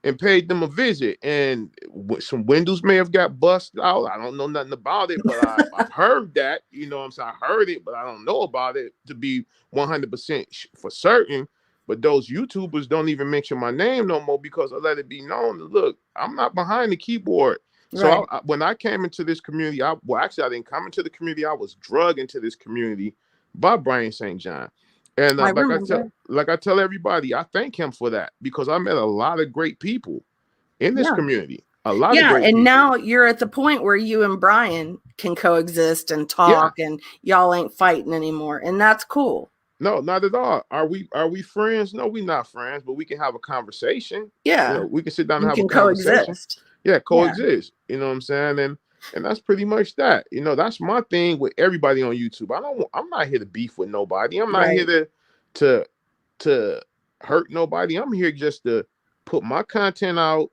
and paid them a visit, and some windows may have got busted out. I don't know nothing about it, but I've heard that. You know what I'm saying? I heard it, but I don't know about it to be 100% for certain. But those YouTubers don't even mention my name no more, because I let it be known that, look, I'm not behind the keyboard. So when I came into this community, I didn't come into the community. I was drugged into this community by Brian St. John. And like I tell everybody, I thank him for that, because I met a lot of great people in this community. A lot of great people.
Now you're at the point where you and Brian can coexist and talk, and y'all ain't fighting anymore, and that's cool.
No, not at all. Are we friends? No, we're not friends, but we can have a conversation.
Yeah,
you know, we can sit down and have a conversation. Coexist. Yeah, coexist. You know what I'm saying? And that's pretty much that. You know, that's my thing with everybody on YouTube. I'm not here to beef with nobody. I'm not here to hurt nobody. I'm here just to put my content out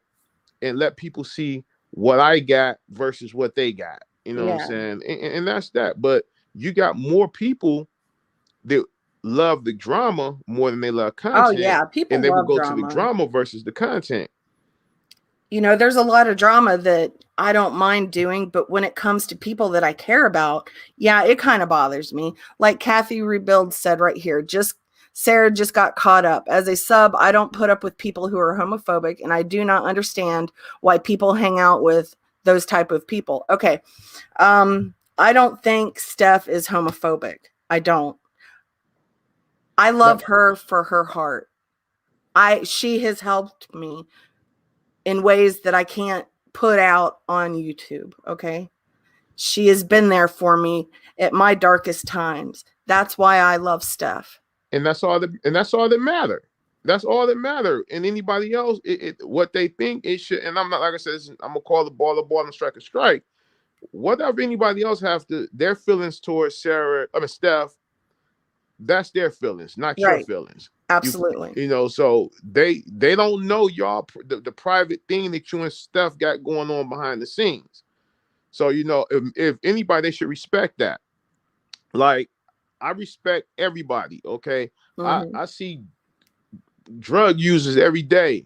and let people see what I got versus what they got. You know what I'm saying? And that's that. But you got more people that love the drama more than they love content.
Oh yeah, people
and they will go
drama.
to the drama versus the content.
You know, there's a lot of drama that I don't mind doing, but when it comes to people that I care about, yeah, it kind of bothers me. Like Kathy Rebuild said right here, Sarah just got caught up. As a sub, I don't put up with people who are homophobic, and I do not understand why people hang out with those type of people. Okay. I don't think Steph is homophobic. I don't. I love her for her heart. She has helped me in ways that I can't put out on YouTube. Okay. She has been there for me at my darkest times. That's why I love Steph.
And that's all that matter. That's all that matter. And anybody else, what they think it should. And I'm not, like I said, I'm gonna call the ball a ball and strike a strike. Whatever anybody else their feelings towards Steph, that's their feelings, not your feelings.
Absolutely.
You know, so they don't know y'all the private thing that you and Steph got going on behind the scenes. So, you know, if anybody, they should respect that. Like, I respect everybody. Okay. I see drug users every day,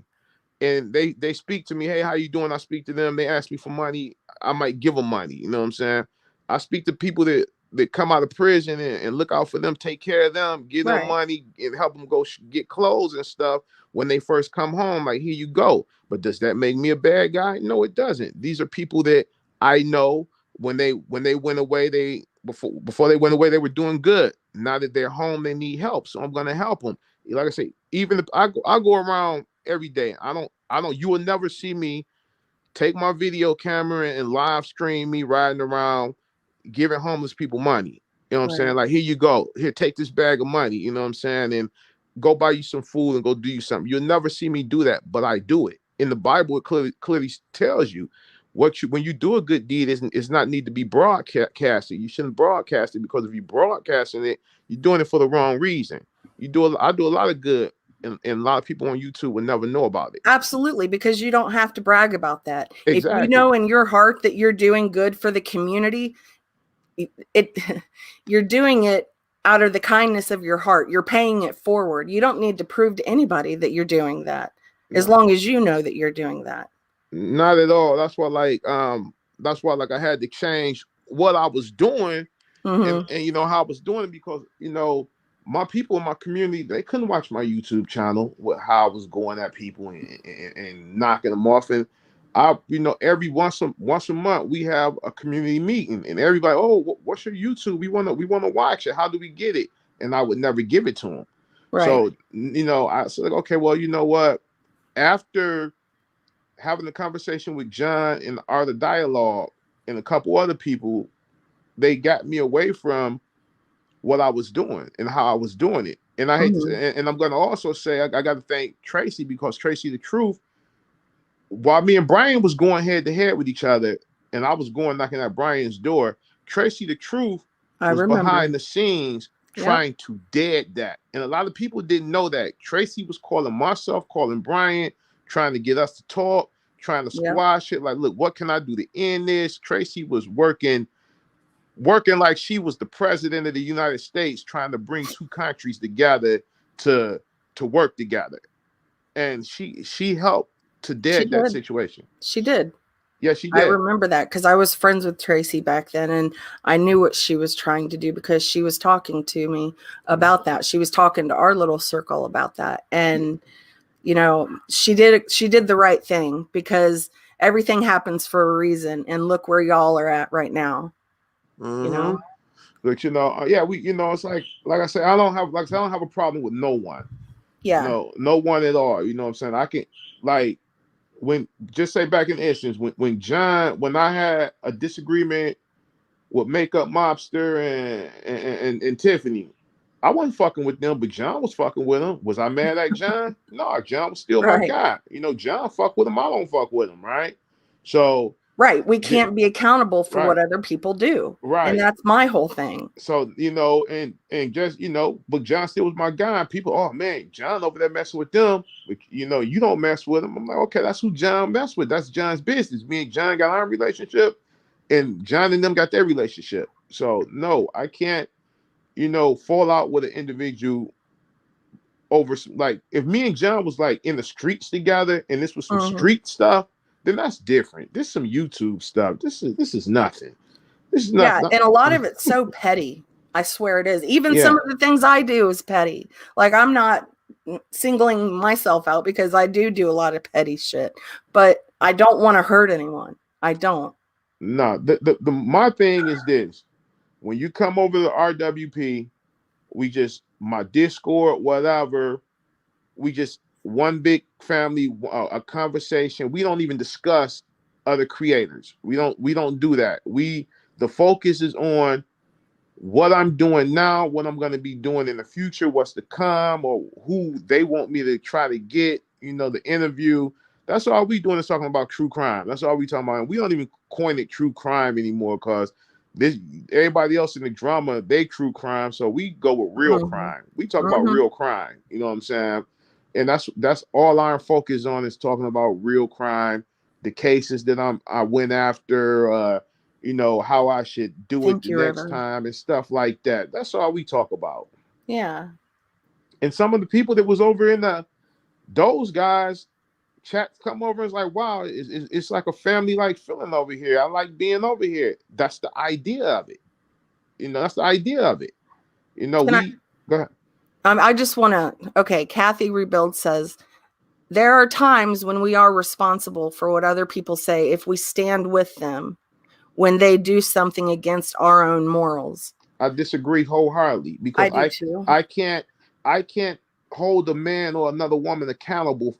and they speak to me. Hey, how you doing? I speak to them. They ask me for money. I might give them money. You know what I'm saying? I speak to people that come out of prison and look out for them, take care of them, give them money, and help them go get clothes and stuff when they first come home. Like, here you go. But does that make me a bad guy? No, it doesn't. These are people that I know when they went away, before they went away, they were doing good. Now that they're home, they need help, so I'm gonna help them. Like I say, even if I go around every day, I don't. You will never see me take my video camera and live stream me riding around giving homeless people money. You know what I'm saying? Like, here you go. Here, take this bag of money. You know what I'm saying? And go buy you some food and go do you something. You'll never see me do that, but I do it. In the Bible, it clearly tells you when you do a good deed, it's not need to be broadcasted. You shouldn't broadcast it, because if you broadcasting it, you're doing it for the wrong reason. I do a lot of good, and a lot of people on YouTube will never know about it.
Absolutely, because you don't have to brag about that.
Exactly.
If you know in your heart that you're doing good for the community, you're doing it out of the kindness of your heart. You're paying it forward. You don't need to prove to anybody that you're doing that, as long as you know that you're doing that.
Not at all. That's why I had to change what I was doing, and you know how I was doing it, because my people in my community, they couldn't watch my YouTube channel with how I was going at people and knocking them off. And every once a month we have a community meeting, and everybody, oh, what's your YouTube? We want to watch it. How do we get it? And I would never give it to them. Right. So I said, like, okay, well, you know what? After having a conversation with John in the Art of Dialogue and a couple other people, they got me away from what I was doing and how I was doing it. And I hate to, and I'm going to also say I got to thank Tracy, because Tracy the Truth, while me and Brian was going head to head with each other, and I was going knocking at Brian's door, Tracy the Truth was behind the scenes trying to dead that. And a lot of people didn't know that. Tracy was calling myself, calling Brian, trying to get us to talk, trying to squash it. Like, look, what can I do to end this? Tracy was working like she was the president of the United States, trying to bring two countries together to work together. And she helped to dead that situation.
She did.
Yeah, she did.
I remember that, because I was friends with Tracy back then, and I knew what she was trying to do, because she was talking to me about that. She was talking to our little circle about that. And she did the right thing, because everything happens for a reason, and look where y'all are at right now.
But it's like I said, I don't have a problem with no one. Yeah. No one at all. You know what I'm saying? I can, like, just say back in the instance when I had a disagreement with Makeup Mobster and Tiffany, I wasn't fucking with them, but John was fucking with them. Was I mad at John? No, John was still my guy. John fuck with him, I don't fuck with him, right? So
we can't be accountable for what other people do. Right. And that's my whole thing.
So, and just, but John still was my guy. People, oh man, John over there messing with them. But you don't mess with him. I'm like, okay, that's who John messed with. That's John's business. Me and John got our relationship, and John and them got their relationship. So no, I can't, fall out with an individual over, like, if me and John was like in the streets together and this was some street stuff, then that's different. This is some YouTube stuff. This is nothing. This is nothing.
Yeah, and a lot of it's so petty. I swear it is. Even some of the things I do is petty. Like, I'm not singling myself out, because I do a lot of petty shit, but I don't want to hurt anyone. I don't.
No, my thing is this. When you come over to RWP, my Discord, whatever, we just one big family, a conversation. We don't even discuss other creators. We don't do that. The focus is on what I'm doing now, what I'm going to be doing in the future, what's to come, or who they want me to try to get, the interview. That's all we doing is talking about true crime. That's all we talking about. And we don't even coin it true crime anymore, because everybody else in the drama, they true crime. So we go with real crime. We talk about real crime. You know what I'm saying? And that's all our focus on, is talking about real crime, the cases that I went after, how I should do it the next time and stuff like that. That's all we talk about.
Yeah.
And some of the people that was over in those guys, chats come over and it's like, wow, it's like a family like feeling over here. I like being over here. That's the idea of it. That's the idea of it. Go ahead.
I just want to, Kathy Rebuild says, there are times when we are responsible for what other people say if we stand with them. when they do something against our own morals.
I disagree wholeheartedly because
I do too.
I can't hold a man or another woman accountable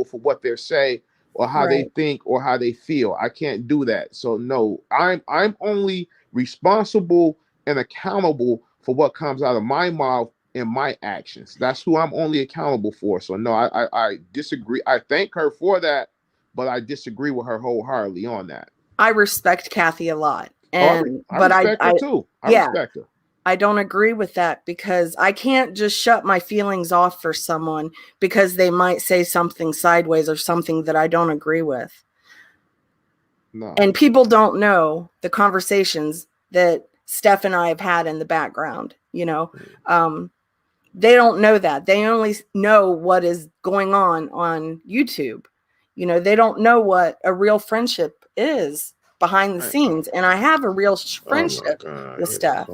for what they say or how they think or how they feel. I can't do that. So no, I'm only responsible and accountable for what comes out of my mouth and my actions. That's who I'm only accountable for. So no, I disagree. I thank her for that, but I disagree with her wholeheartedly on that.
I respect Kathy a lot.
And I respect her too. I respect her.
I don't agree with that because I can't just shut my feelings off for someone because they might say something sideways or something that I don't agree with. No. And people don't know the conversations that Steph and I have had in the background, you know. They don't know that. They only know what is going on YouTube. You know, they don't know what a real friendship is behind the scenes. And I have a real friendship with Steph.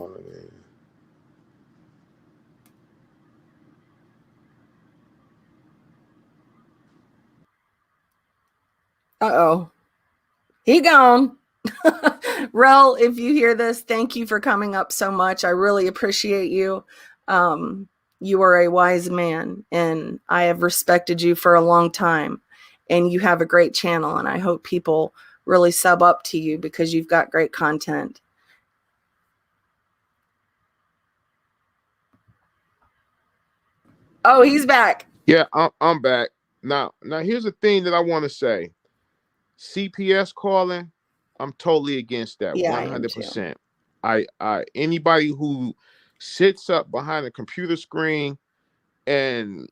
Uh-oh. He gone. Rel, if you hear this, thank you for coming up so much. I really appreciate you. You are a wise man, and I have respected you for a long time. And you have a great channel, and I hope people really sub up to you because you've got great content. Oh, he's back.
Yeah, I'm back. Now here's the thing that I want to say. CPS calling, I'm totally against that. 100%. I anybody who sits up behind a computer screen and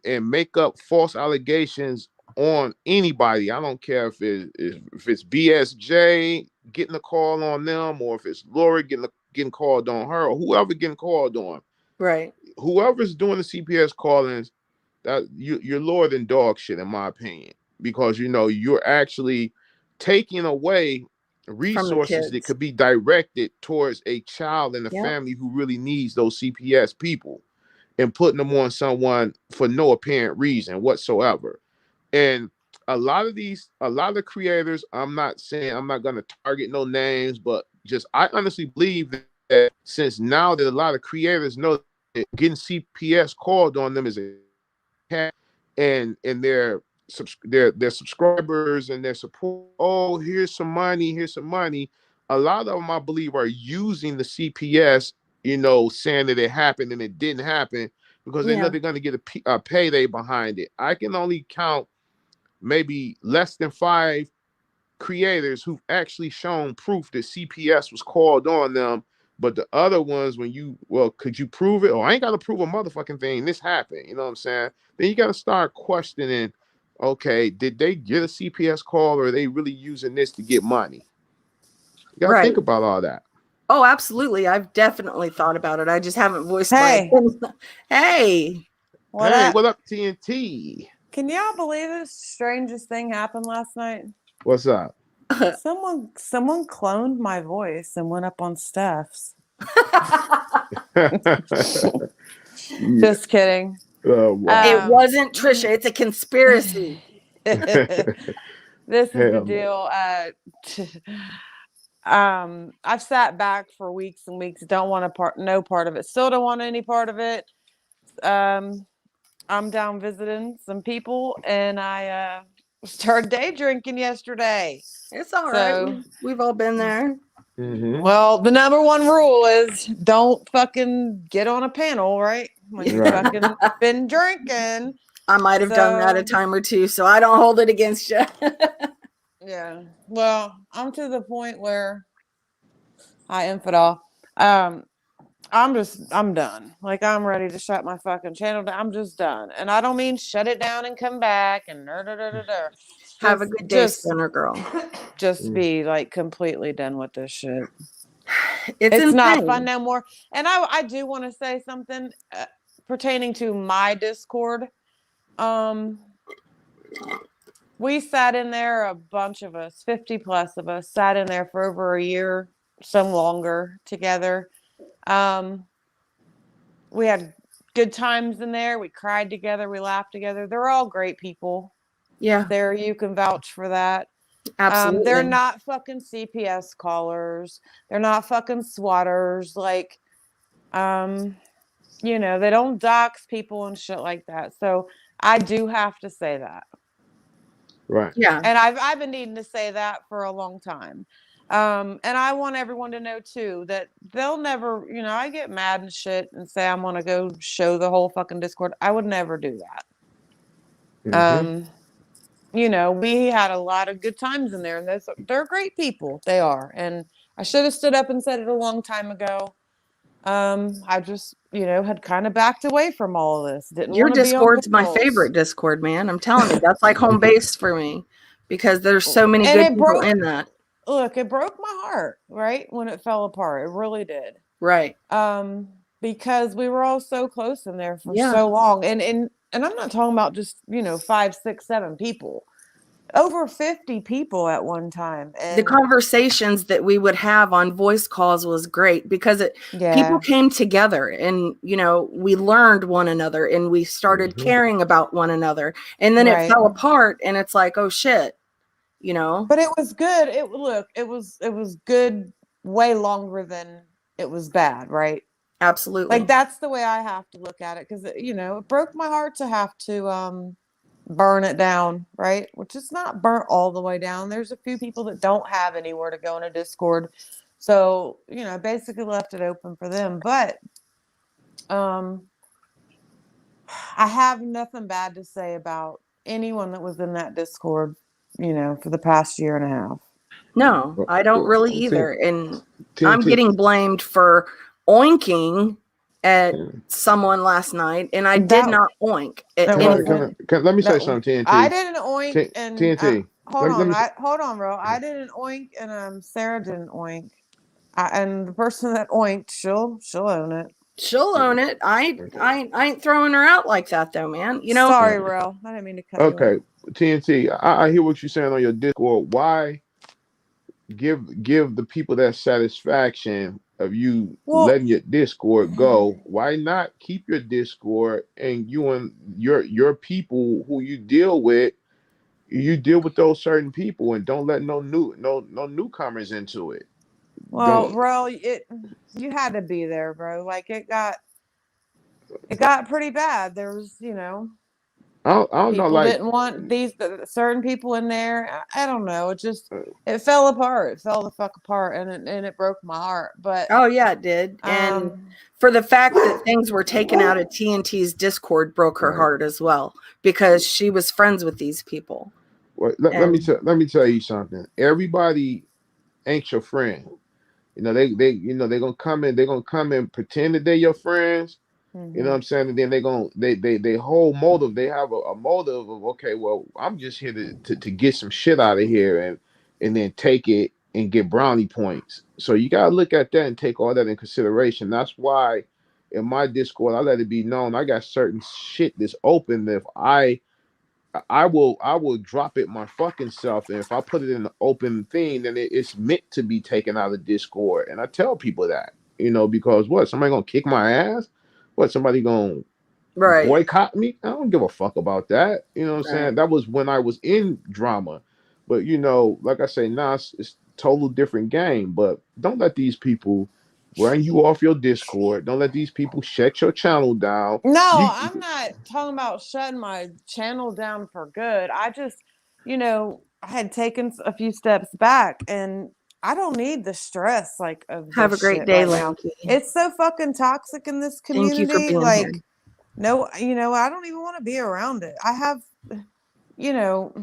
make up false allegations on anybody. I don't care if it's BSJ getting a call on them or if it's Lori getting called on her or whoever getting called on.
Right.
Whoever's doing the CPS callings, that you're lower than dog shit in my opinion, because you know you're actually taking away resources that could be directed towards a child in the family who really needs those CPS people and putting them on someone for no apparent reason whatsoever. And a lot of creators, I'm not going to target no names, but just I honestly believe that since now that a lot of creators know that getting CPS called on them is a cat and their subscribers and their support, oh, here's some money. A lot of them, I believe, are using the CPS, you know, saying that it happened and it didn't happen because they know they're going to get a payday behind it. I can only count maybe less than 5 creators who've actually shown proof that CPS was called on them. But the other ones, could you prove it? Oh, I ain't got to prove a motherfucking thing. This happened. You know what I'm saying? Then you got to start questioning, okay, did they get a CPS call or are they really using this to get money? You got to think about all that.
Oh, absolutely. I've definitely thought about it. I just haven't voiced my opinion. Hey.
What up, TNT?
Can y'all believe this strangest thing happened last night?
What's up?
Someone cloned my voice and went up on Steph's. Just kidding.
Wow.
It wasn't Trisha. It's a conspiracy.
This is the deal. I've sat back for weeks and weeks. Don't want no part of it. Still don't want any part of it. I'm down visiting some people, and I started day drinking yesterday.
It's all right. We've all been there.
Mm-hmm.
Well, the number one rule is don't fucking get on a panel, right? When you fucking been drinking.
I might have done that a time or two, so I don't hold it against you.
Yeah. Well, I'm to the point where infidel. I'm done. Like, I'm ready to shut my fucking channel down. I'm just done. And I don't mean shut it down and come back and
have a good day, Spinner Girl.
Just be like completely done with this shit.
It's
not fun no more. And I do want to say something pertaining to my Discord. We sat in there, a bunch of us, 50 plus of us, sat in there for over a year, some longer together. We had good times in there. We cried together. We laughed together. They're all great people.
Yeah.
You can vouch for that.
Absolutely.
They're not fucking CPS callers. They're not fucking swatters. Like, you know, they don't dox people and shit like that. So I do have to say that.
Right.
Yeah.
And I've been needing to say that for a long time. And I want everyone to know too that they'll never, you know, I get mad and shit and say I'm gonna go show the whole fucking Discord. I would never do that.
Mm-hmm.
You know, we had a lot of good times in there, and they're great people. They are. And I should have stood up and said it a long time ago. I just, you know, had kind of backed away from all of this. Didn't
Your
want to be on
Discord's my
panels.
favorite Discord, man. I'm telling you, that's like home base for me because there's so many
And
good
it
people
broke,
in that.
look, it broke my heart, right? When it fell apart. It really did.
Right.
Because we were all so close in there for
Yeah.
so long. And I'm not talking about just, you know, 5, 6, 7 people. Over 50 people at one time. And
the conversations that we would have on voice calls was great because
yeah.
people came together and, you know, we learned one another and we started caring about one another. And then it fell apart and it's like, oh shit, you know.
But it was good. It was good way longer than it was bad, right?
Absolutely.
Like that's the way I have to look at it because, you know, it broke my heart to have to burn it down, right? Which is not burnt all the way down. There's a few people that don't have anywhere to go in a Discord. So, you know, basically left it open for them. But I have nothing bad to say about anyone that was in that Discord, you know, for the past year and a half.
No, I don't really either. And I'm getting blamed for oinking at someone last night, and I did not oink at anyone.
Let me say something, TNT.
I didn't oink and
TNT.
Hold on, bro. I didn't oink and Sarah didn't oink. And the person that oinked, she'll own it.
She'll own it. I ain't throwing her out like that though, man. You know.
Sorry, Ro. I didn't mean to cut you off.
TNT. I hear what you're saying on your Discord. Why give the people that satisfaction of you letting your Discord go? Why not keep your Discord and you and your people who you deal with those certain people and don't let no newcomers into it?
Well, bro, you had to be there, bro. Like it got pretty bad. There was, you know,
I don't know, like
didn't want these certain people in there. I don't know. It just it fell apart. It fell the fuck apart, and it broke my heart. But
oh yeah, it did. And for the fact that things were taken out of TNT's Discord broke her heart as well because she was friends with these people.
Well, let me tell you something. Everybody ain't your friend. You know, they're gonna come and pretend that they're your friends. You know what I'm saying? And then they whole motive, they have a motive of, okay, well, I'm just here to get some shit out of here and then take it and get brownie points. So you gotta look at that and take all that in consideration. That's why in my Discord I let it be known I got certain shit that's open. If I will drop it my fucking self, and if I put it in the open thing, then it's meant to be taken out of Discord. And I tell people that, you know, because what, somebody gonna kick my ass? What, somebody gonna boycott me? I don't give a fuck about that. You know what I'm saying? That was when I was in drama. But you know, like I say, now it's total different game. But don't let these people run you off your Discord. Don't let these people shut your channel down.
No, I'm not talking about shutting my channel down for good. I just, you know, I had taken a few steps back and I don't need the stress like of
have a great day, Lanky.
It's so fucking toxic in this community.
Thank you for being
like
here.
No, you know, I don't even want to be around it. I have, you know,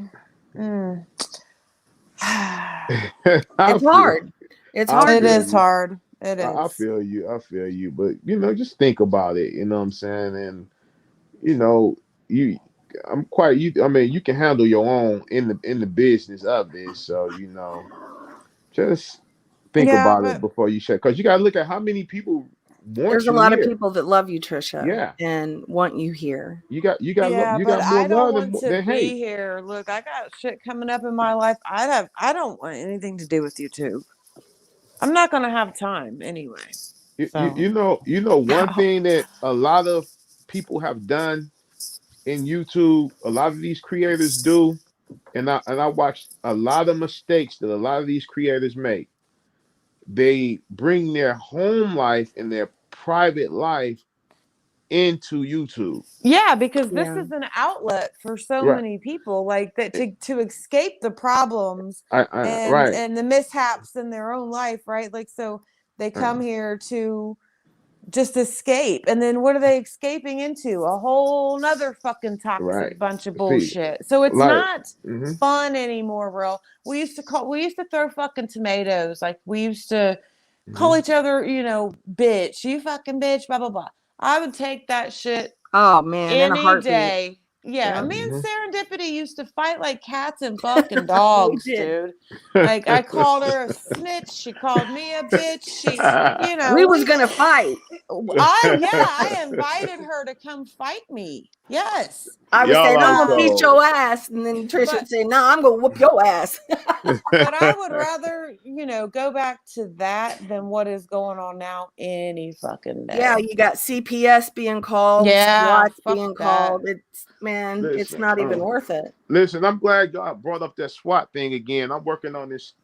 it's hard. It's hard.
It is hard. It is.
I feel you. But you know, just think about it. You know what I'm saying? And you know, you can handle your own in the business of this. So, you know, just think about it before you share. Because you gotta look at how many people want
There's
you
a lot
here.
of people that love you, Trisha. And want you here.
You got more
I don't
love
want
than
to be
hate.
here. Look, I got shit coming up in my life. I don't want anything to do with you two. I'm not gonna have time anyway.
You know one thing that a lot of people have done in YouTube, a lot of these creators do, and I watched a lot of mistakes that a lot of these creators make. They bring their home life and their private life into YouTube.
Yeah, because this is an outlet for so
Right.
many people, like that, to escape the problems
Right.
and the mishaps in their own life, right? Like, so they come here to just escape, and then what are they escaping into? A whole nother fucking toxic bunch of bullshit. So it's not fun anymore, bro. We used to throw fucking tomatoes, like we used to call each other, you know, bitch, you fucking bitch, blah blah blah. I would take that shit,
oh man, in a
any
heartbeat.
day. Yeah, me and Serendipity used to fight like cats and fucking dogs, dude. Like, I called her a snitch. She called me a bitch. She, you know,
we was gonna fight.
I invited her to come fight me. Yes.
I was saying, I'm gonna beat your ass, and then Trisha would say, "No, I'm gonna whoop your ass."
But I would rather, you know, go back to that than what is going on now any fucking day.
Yeah, you got CPS being called, SWAT being called. It's it's not even worth it.
Listen, I'm glad y'all brought up that SWAT thing again. I'm working on this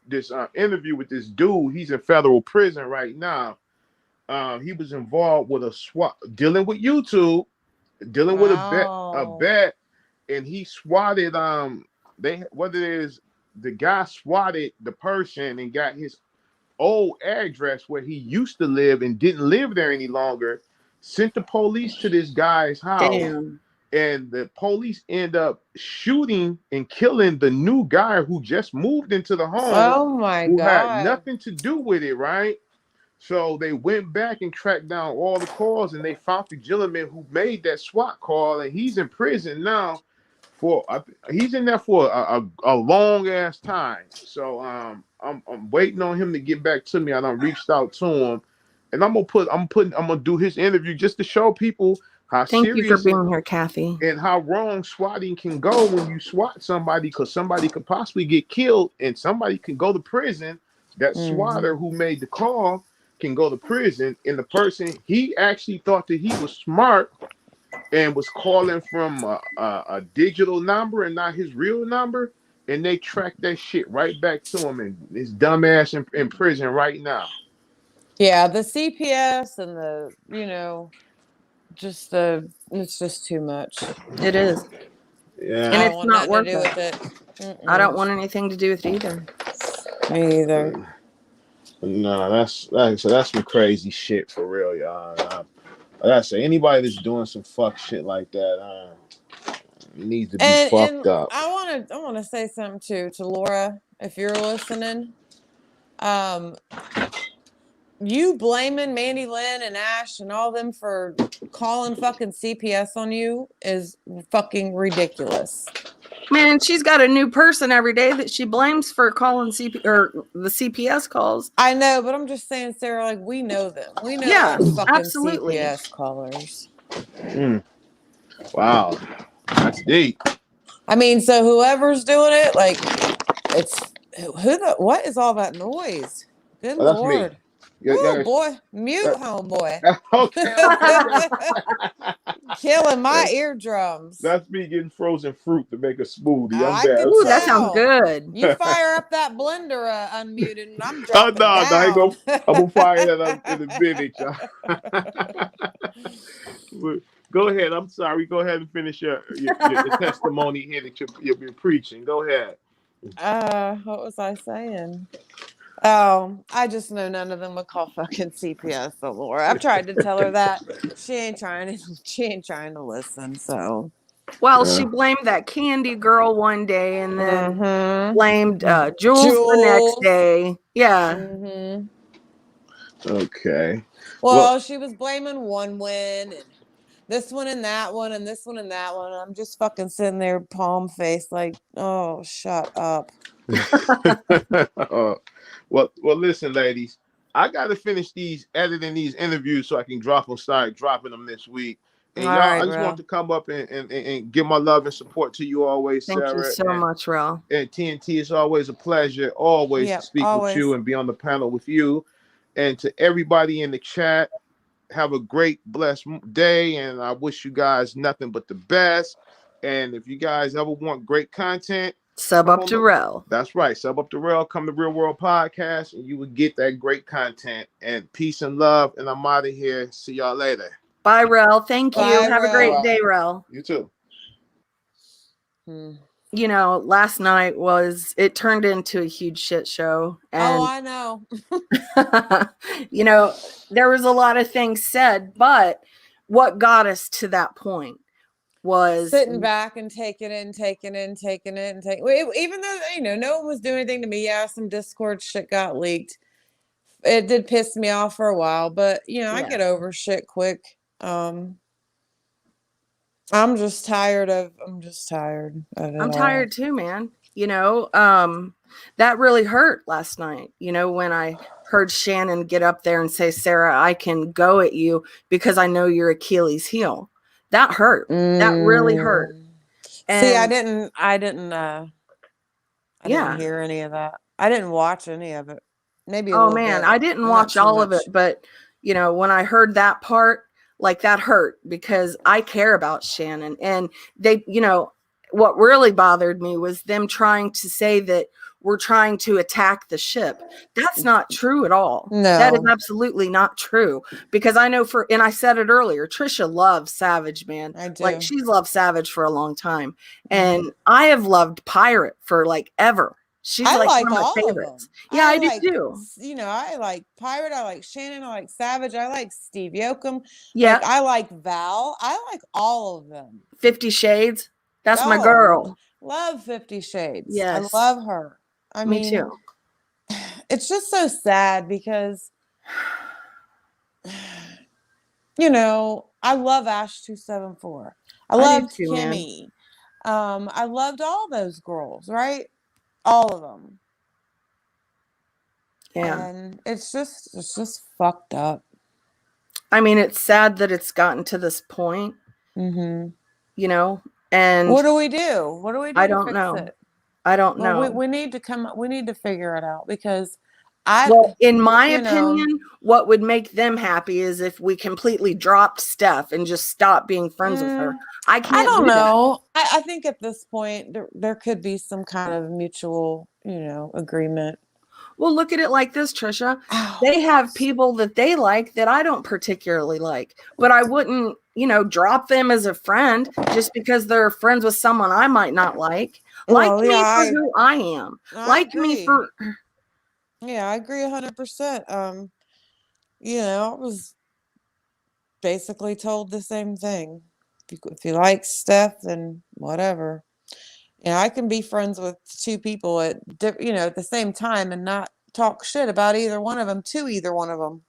interview with this dude. He's in federal prison right now. He was involved with a SWAT, dealing with YouTube, dealing with a bet, and he swatted. The guy swatted the person and got his old address where he used to live and didn't live there any longer. Sent the police to this guy's house.
Damn.
And the police end up shooting and killing the new guy who just moved into the home.
Oh my God.
Who had nothing to do with it, right? So they went back and tracked down all the calls, and they found the gentleman who made that SWAT call, and he's in prison now. He's in there for a long ass time. So I'm waiting on him to get back to me. I done reached out to him, and I'm gonna do his interview just to show people how
Thank
serious
you for being here, Kathy,
and how wrong swatting can go when you swat somebody, because somebody could possibly get killed and somebody can go to prison. That swatter who made the call can go to prison, and the person, he actually thought that he was smart and was calling from a digital number and not his real number, and they tracked that shit right back to him, and his dumb ass in prison right now.
Yeah, the CPS and the, you know, it's just too much.
It is.
Yeah,
and it's not worth
to do with it.
I don't want anything to do with it either.
Me either.
No, that's some crazy shit for real, y'all. Like I say, anybody that's doing some fuck shit like that needs to be fucked up.
I want to say something to Laura, if you're listening. You blaming Mandy Lynn and Ash and all them for calling fucking CPS on you is fucking ridiculous.
Man, she's got a new person every day that she blames for calling the CPS calls.
I know, but I'm just saying, Sarah, like, we know them. We know those fucking absolutely. CPS callers.
Wow, that's deep.
I mean, so whoever's doing it, like, what is all that noise? Good Lord.
Me.
Oh boy, mute homeboy. Killing my eardrums.
That's me getting frozen fruit to make a smoothie.
I'm
bad.
Ooh, that sounds good.
You fire up that blender unmuted, and I'm dropping down.
I'm gonna fire that up in a minute, y'all. Go ahead. I'm sorry. Go ahead and finish your testimony here that you've been preaching. Go ahead.
What was I saying? Oh, I just know none of them would call fucking CPS the Laura. I've tried to tell her that. She ain't trying to listen, so.
Well, she blamed that Candy girl one day and then blamed Jules the next day. Yeah.
Okay.
Well, she was blaming one win and this one and that one and this one and that one. I'm just fucking sitting there palm faced like, oh, shut up.
Well, listen, ladies. I got to finish editing these interviews so I can start dropping them this week. And y'all, I just want to come up and give my love and support to you always, Sarah.
Thank you so much, Ral.
And TNT, it's always a pleasure, to speak with you and be on the panel with you. And to everybody in the chat, have a great, blessed day. And I wish you guys nothing but the best. And if you guys ever want great content,
Sub up to Rel.
That's right. Sub up to Rel. Come to Real World Podcast, and you would get that great content. And peace and love. And I'm out of here. See y'all later.
Bye, Rel. Thank you.
Bye,
Have a great day, Rel.
You too.
You know, last night it turned into a huge shit show. And,
I know.
You know, there was a lot of things said, but what got us to that point was
sitting back and taking it. Even though, you know, no one was doing anything to me. Yeah, some Discord shit got leaked. It did piss me off for a while, but you know, I get over shit quick. I'm just tired of it.
I'm tired too, man. You know, that really hurt last night. You know, when I heard Shannon get up there and say, Sarah, I can go at you because I know you're Achilles' heel. That hurt. That really hurt. And
see, I didn't hear any of that. I didn't watch any of it. Maybe a little bit.
I didn't watch all of it, but you know, when I heard that part, like that hurt because I care about Shannon. And they, you know, what really bothered me was them trying to say that we're trying to attack the ship. That's not true at all.
No.
That is absolutely not true. Because I know and I said it earlier, Trisha loves Savage, man.
I do.
Like she's loved Savage for a long time. And I have loved Pirate for like ever. She's like one of my favorites. Yeah, I do too.
You know, I like Pirate. I like Shannon. I like Savage. I like Steve Yoakum.
Yeah.
Like, I like Val. I like all of them.
50 Shades. That's my girl.
Love 50 Shades.
Yes.
I love her.
Me too.
It's just so sad because, you know, I love Ash 274. I loved Kimmy. I loved all those girls, right? All of them.
Yeah.
And it's just fucked up.
I mean, it's sad that it's gotten to this point. You know, and
what do we do? What do we do?
I don't know.
It?
I don't know.
We need to figure it out because
in my opinion, what would make them happy is if we completely dropped Steph and just stopped being friends with her. I don't
know. I think at this point there could be some kind of mutual, you know, agreement.
Well, look at it like this, Trisha. They have people that they like that I don't particularly like, but I wouldn't, you know, drop them as a friend just because they're friends with someone I might not like. Like me for who I am. Like me for.
Yeah, I agree 100%. You know, I was basically told the same thing. If you like Steph, then whatever. You know, I can be friends with two people at the same time and not talk shit about either one of them to either one of them.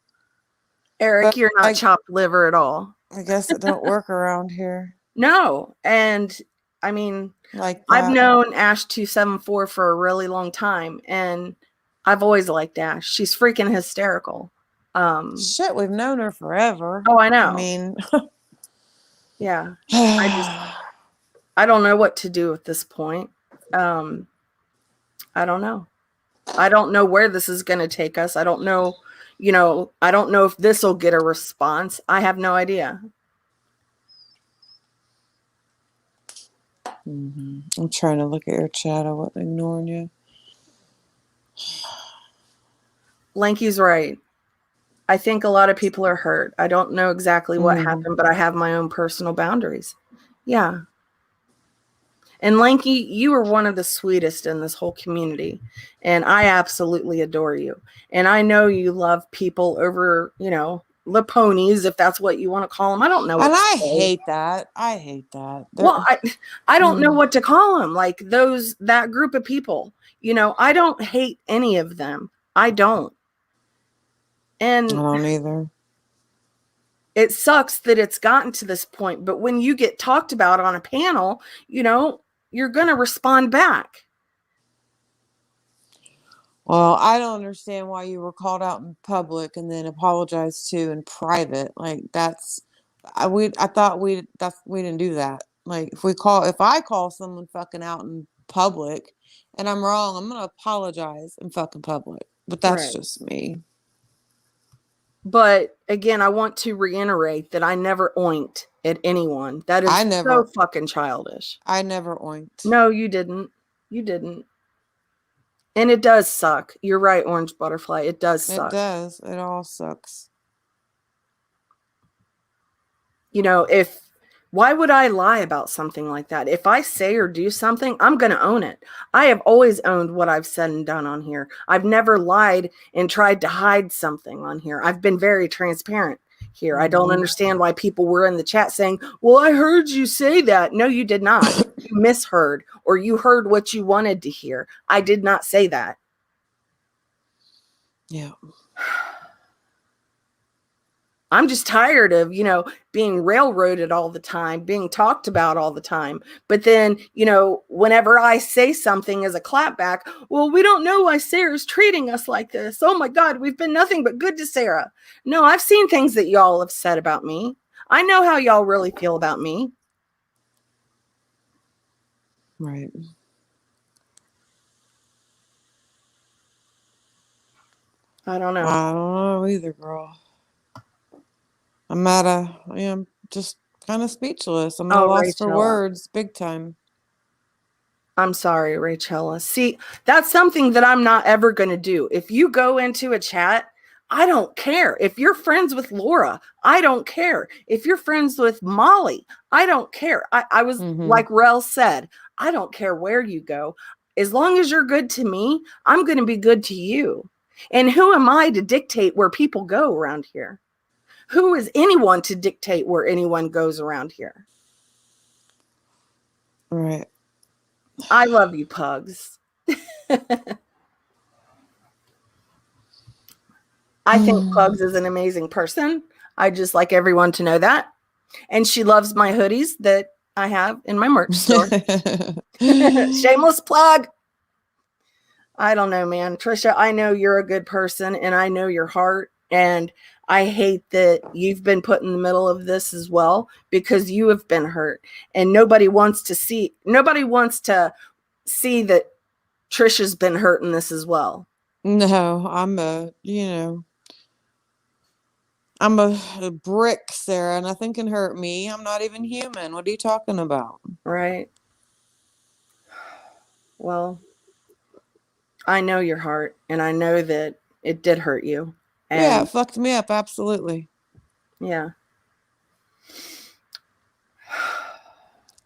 Eric, but you're not chopped liver at all.
I guess it don't work around here.
No, and I mean, like I've known Ash 274 for a really long time, and I've always liked Ash. She's freaking hysterical.
Shit, we've known her forever.
Oh, I know.
I mean,
yeah. I don't know what to do at this point. I don't know. I don't know where this is going to take us. I don't know, you know, I don't know if this will get a response. I have no idea.
I'm trying to look at your chat. I wasn't ignoring you.
Lanky's right. I think a lot of people are hurt. I don't know exactly what happened, but I have my own personal boundaries. Yeah. And Lanky, you are one of the sweetest in this whole community. And I absolutely adore you. And I know you love people over, you know, the ponies, if that's what you want to call them. I don't know.
And I hate that.
Well, I don't know what to call them. Like that group of people, you know, I don't hate any of them. I don't. And
I don't either.
It sucks that it's gotten to this point. But when you get talked about on a panel, you know, you're going to respond back.
Well, I don't understand why you were called out in public and then apologized to in private. Like I thought we didn't do that. Like if I call someone fucking out in public and I'm wrong, I'm going to apologize in fucking public. But that's just me.
But again, I want to reiterate that I never oinked at anyone. That is so fucking childish.
I never oinked.
No, you didn't. You didn't. And it does suck. You're right, Orange Butterfly. It does suck.
It does. It all sucks.
You know, why would I lie about something like that? If I say or do something, I'm going to own it. I have always owned what I've said and done on here. I've never lied and tried to hide something on here. I've been very transparent here. I don't understand why people were in the chat saying, well, I heard you say that. No, you did not. You misheard, or you heard what you wanted to hear. I did not say that.
Yeah.
I'm just tired of, being railroaded all the time, being talked about all the time. But then, whenever I say something as a clapback, well, we don't know why Sarah's treating us like this. Oh my God, we've been nothing but good to Sarah. No, I've seen things that y'all have said about me. I know how y'all really feel about me.
Right.
I don't know.
I don't know either, girl. I'm just kind of speechless. I'm at a loss for words, big time.
I'm sorry, Rachella. See, that's something that I'm not ever going to do. If you go into a chat, I don't care. If you're friends with Laura, I don't care. If you're friends with Molly, I don't care. I was like Rel said, I don't care where you go. As long as you're good to me, I'm going to be good to you. And who am I to dictate where people go around here? Who is anyone to dictate where anyone goes around here?
Right.
I love you, Pugs. I think Pugs is an amazing person. I just like everyone to know that. And she loves my hoodies that I have in my merch store. Shameless plug. I don't know, man. Trisha, I know you're a good person and I know your heart. And I hate that you've been put in the middle of this as well, because you have been hurt. And nobody wants to see that Trisha's been hurt in this as well.
No, I'm a brick, Sarah. Nothing can hurt me. I'm not even human. What are you talking about?
Right. Well, I know your heart, and I know that it did hurt you. And
yeah, it fucked me up. Absolutely.
Yeah.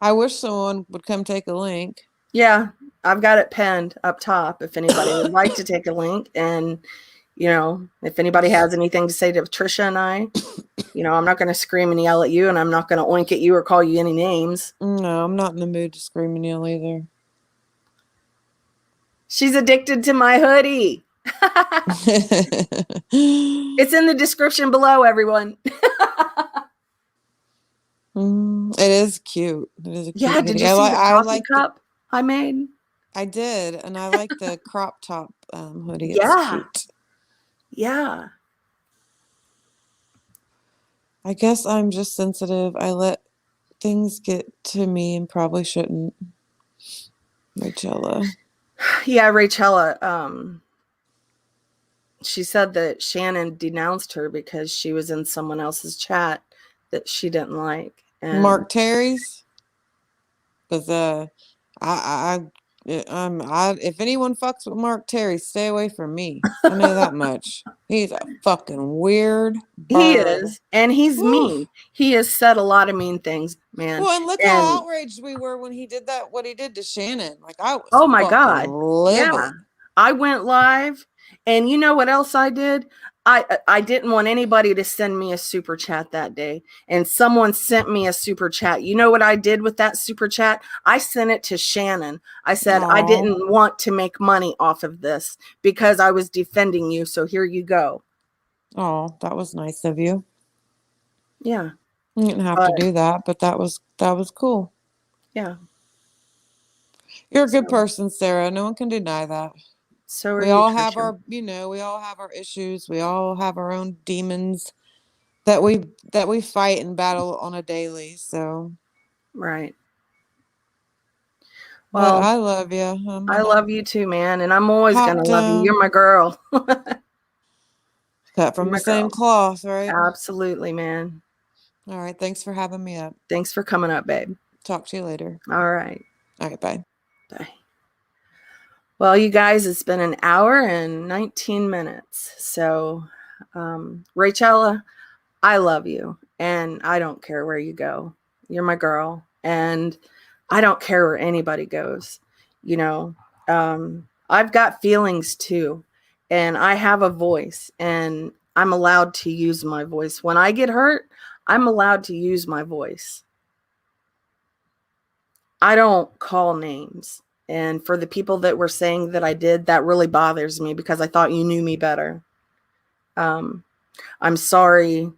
I wish someone would come take a link.
Yeah, I've got it pinned up top if anybody would like to take a link. And, if anybody has anything to say to Trisha and I, I'm not going to scream and yell at you, and I'm not going to oink at you or call you any names.
No, I'm not in the mood to scream and yell either.
She's addicted to my hoodie. It's in the description below, everyone.
It is cute. It is a cute hoodie.
Did you see the coffee cup I made?
I did, and I like the crop top hoodie. It's cute.
Yeah.
I guess I'm just sensitive. I let things get to me and probably shouldn't. Rachella.
Yeah, Rachella. She said that Shannon denounced her because she was in someone else's chat that she didn't like. And
Mark Terry's? Because if anyone fucks with Mark Terry, stay away from me. I know that much. He's a fucking weird bird.
He is, and he's mean. He has said a lot of mean things, man.
Well, and look how outraged we were when he did that. What he did to Shannon, like I was.
Oh my God!
Livid.
Yeah, I went live, and you know what else I did? I didn't want anybody to send me a super chat that day, and someone sent me a super chat. You know what I did with that super chat? I sent it to Shannon. I said, I didn't want to make money off of this because I was defending you. So here you go.
Oh, that was nice of you.
Yeah.
You didn't have to do that, but that was cool.
Yeah.
You're a good person, Sarah. No one can deny that.
So
we all have our, we all have our issues. We all have our own demons that we fight and battle on a daily. So,
right.
Well, but I love you.
I love you too, man, and I'm always gonna love you. You're my girl.
Cut from the same cloth, right?
Absolutely, man.
All right. Thanks for having me up.
Thanks for coming up, babe.
Talk to you later.
All right.
All right. Bye.
Bye. Well, you guys, it's been an hour and 19 minutes. So, Rachel, I love you, and I don't care where you go. You're my girl, and I don't care where anybody goes. You know, I've got feelings too, and I have a voice, and I'm allowed to use my voice. When I get hurt, I'm allowed to use my voice. I don't call names. And for the people that were saying that I did, that really bothers me because I thought you knew me better. I'm sorry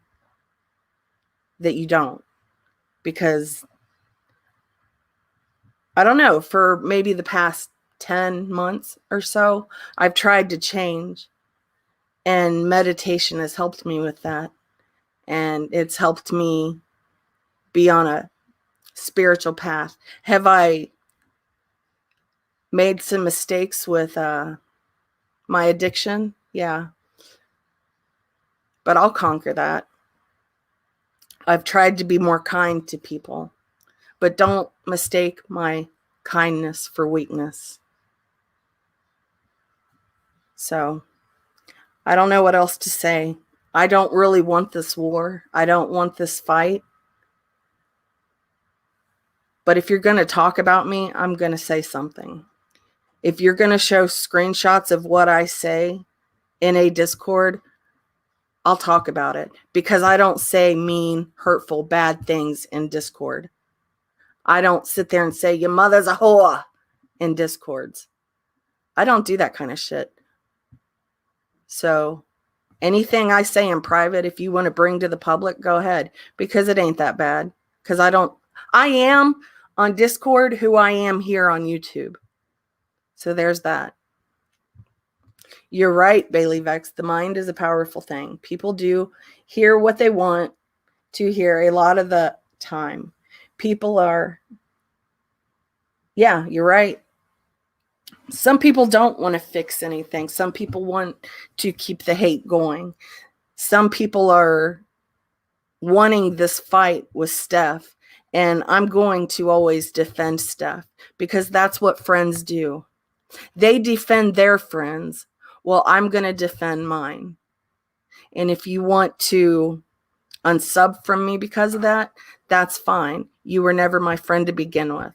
that you don't, because I don't know, for maybe the past 10 months or so, I've tried to change, and meditation has helped me with that. And it's helped me be on a spiritual path. Have I made some mistakes with my addiction? Yeah. But I'll conquer that. I've tried to be more kind to people, but don't mistake my kindness for weakness. So I don't know what else to say. I don't really want this war. I don't want this fight. But if you're going to talk about me, I'm going to say something. If you're going to show screenshots of what I say in a Discord, I'll talk about it, because I don't say mean, hurtful, bad things in Discord. I don't sit there and say, your mother's a whore in Discords. I don't do that kind of shit. So anything I say in private, if you want to bring to the public, go ahead, because it ain't that bad. Because I am on Discord who I am here on YouTube. So there's that. You're right, Bailey Vex. The mind is a powerful thing. People do hear what they want to hear a lot of the time. People are, yeah, you're right. Some people don't want to fix anything. Some people want to keep the hate going. Some people are wanting this fight with Steph, and I'm going to always defend Steph, because that's what friends do. They defend their friends. Well, I'm going to defend mine. And if you want to unsub from me because of that, that's fine. You were never my friend to begin with.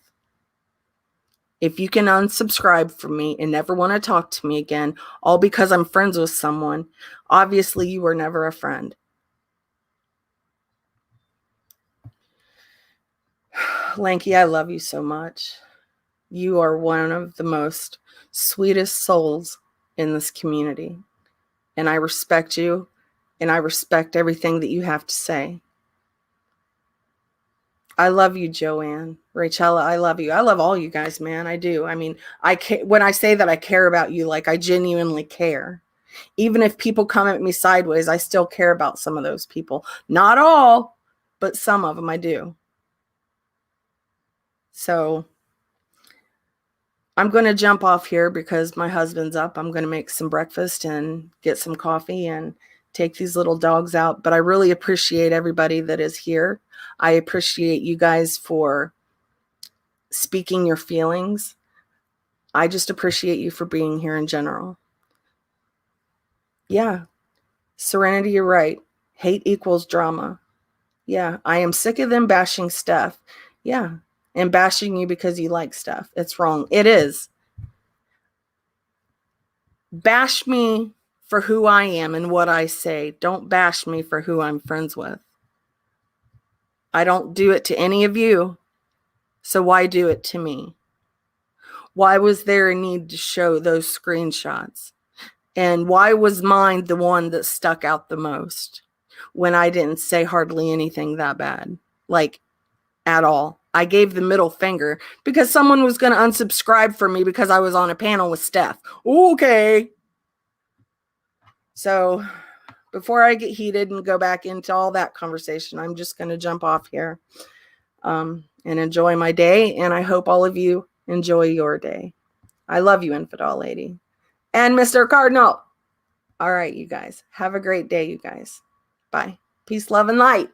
If you can unsubscribe from me and never want to talk to me again, all because I'm friends with someone, obviously you were never a friend. Lanky, I love you so much. You are one of the most sweetest souls in this community. And I respect you, and I respect everything that you have to say. I love you, Joanne. Rachel, I love you. I love all you guys, man. I do. I mean, when I say that I care about you, like I genuinely care. Even if people come at me sideways, I still care about some of those people. Not all, but some of them I do. So I'm going to jump off here because my husband's up. I'm going to make some breakfast and get some coffee and take these little dogs out. But I really appreciate everybody that is here. I appreciate you guys for speaking your feelings. I just appreciate you for being here in general. Yeah. Serenity, you're right. Hate equals drama. Yeah. I am sick of them bashing Steph. Yeah. And bashing you because you like Steph. It's wrong. It is. Bash me for who I am and what I say. Don't bash me for who I'm friends with. I don't do it to any of you. So why do it to me? Why was there a need to show those screenshots? And why was mine the one that stuck out the most when I didn't say hardly anything that bad? Like, at all. I gave the middle finger because someone was going to unsubscribe from me because I was on a panel with Steph. Okay. So before I get heated and go back into all that conversation, I'm just going to jump off here and enjoy my day. And I hope all of you enjoy your day. I love you, Infidel Lady. And Mr. Cardinal. All right, you guys. Have a great day, you guys. Bye. Peace, love, and light.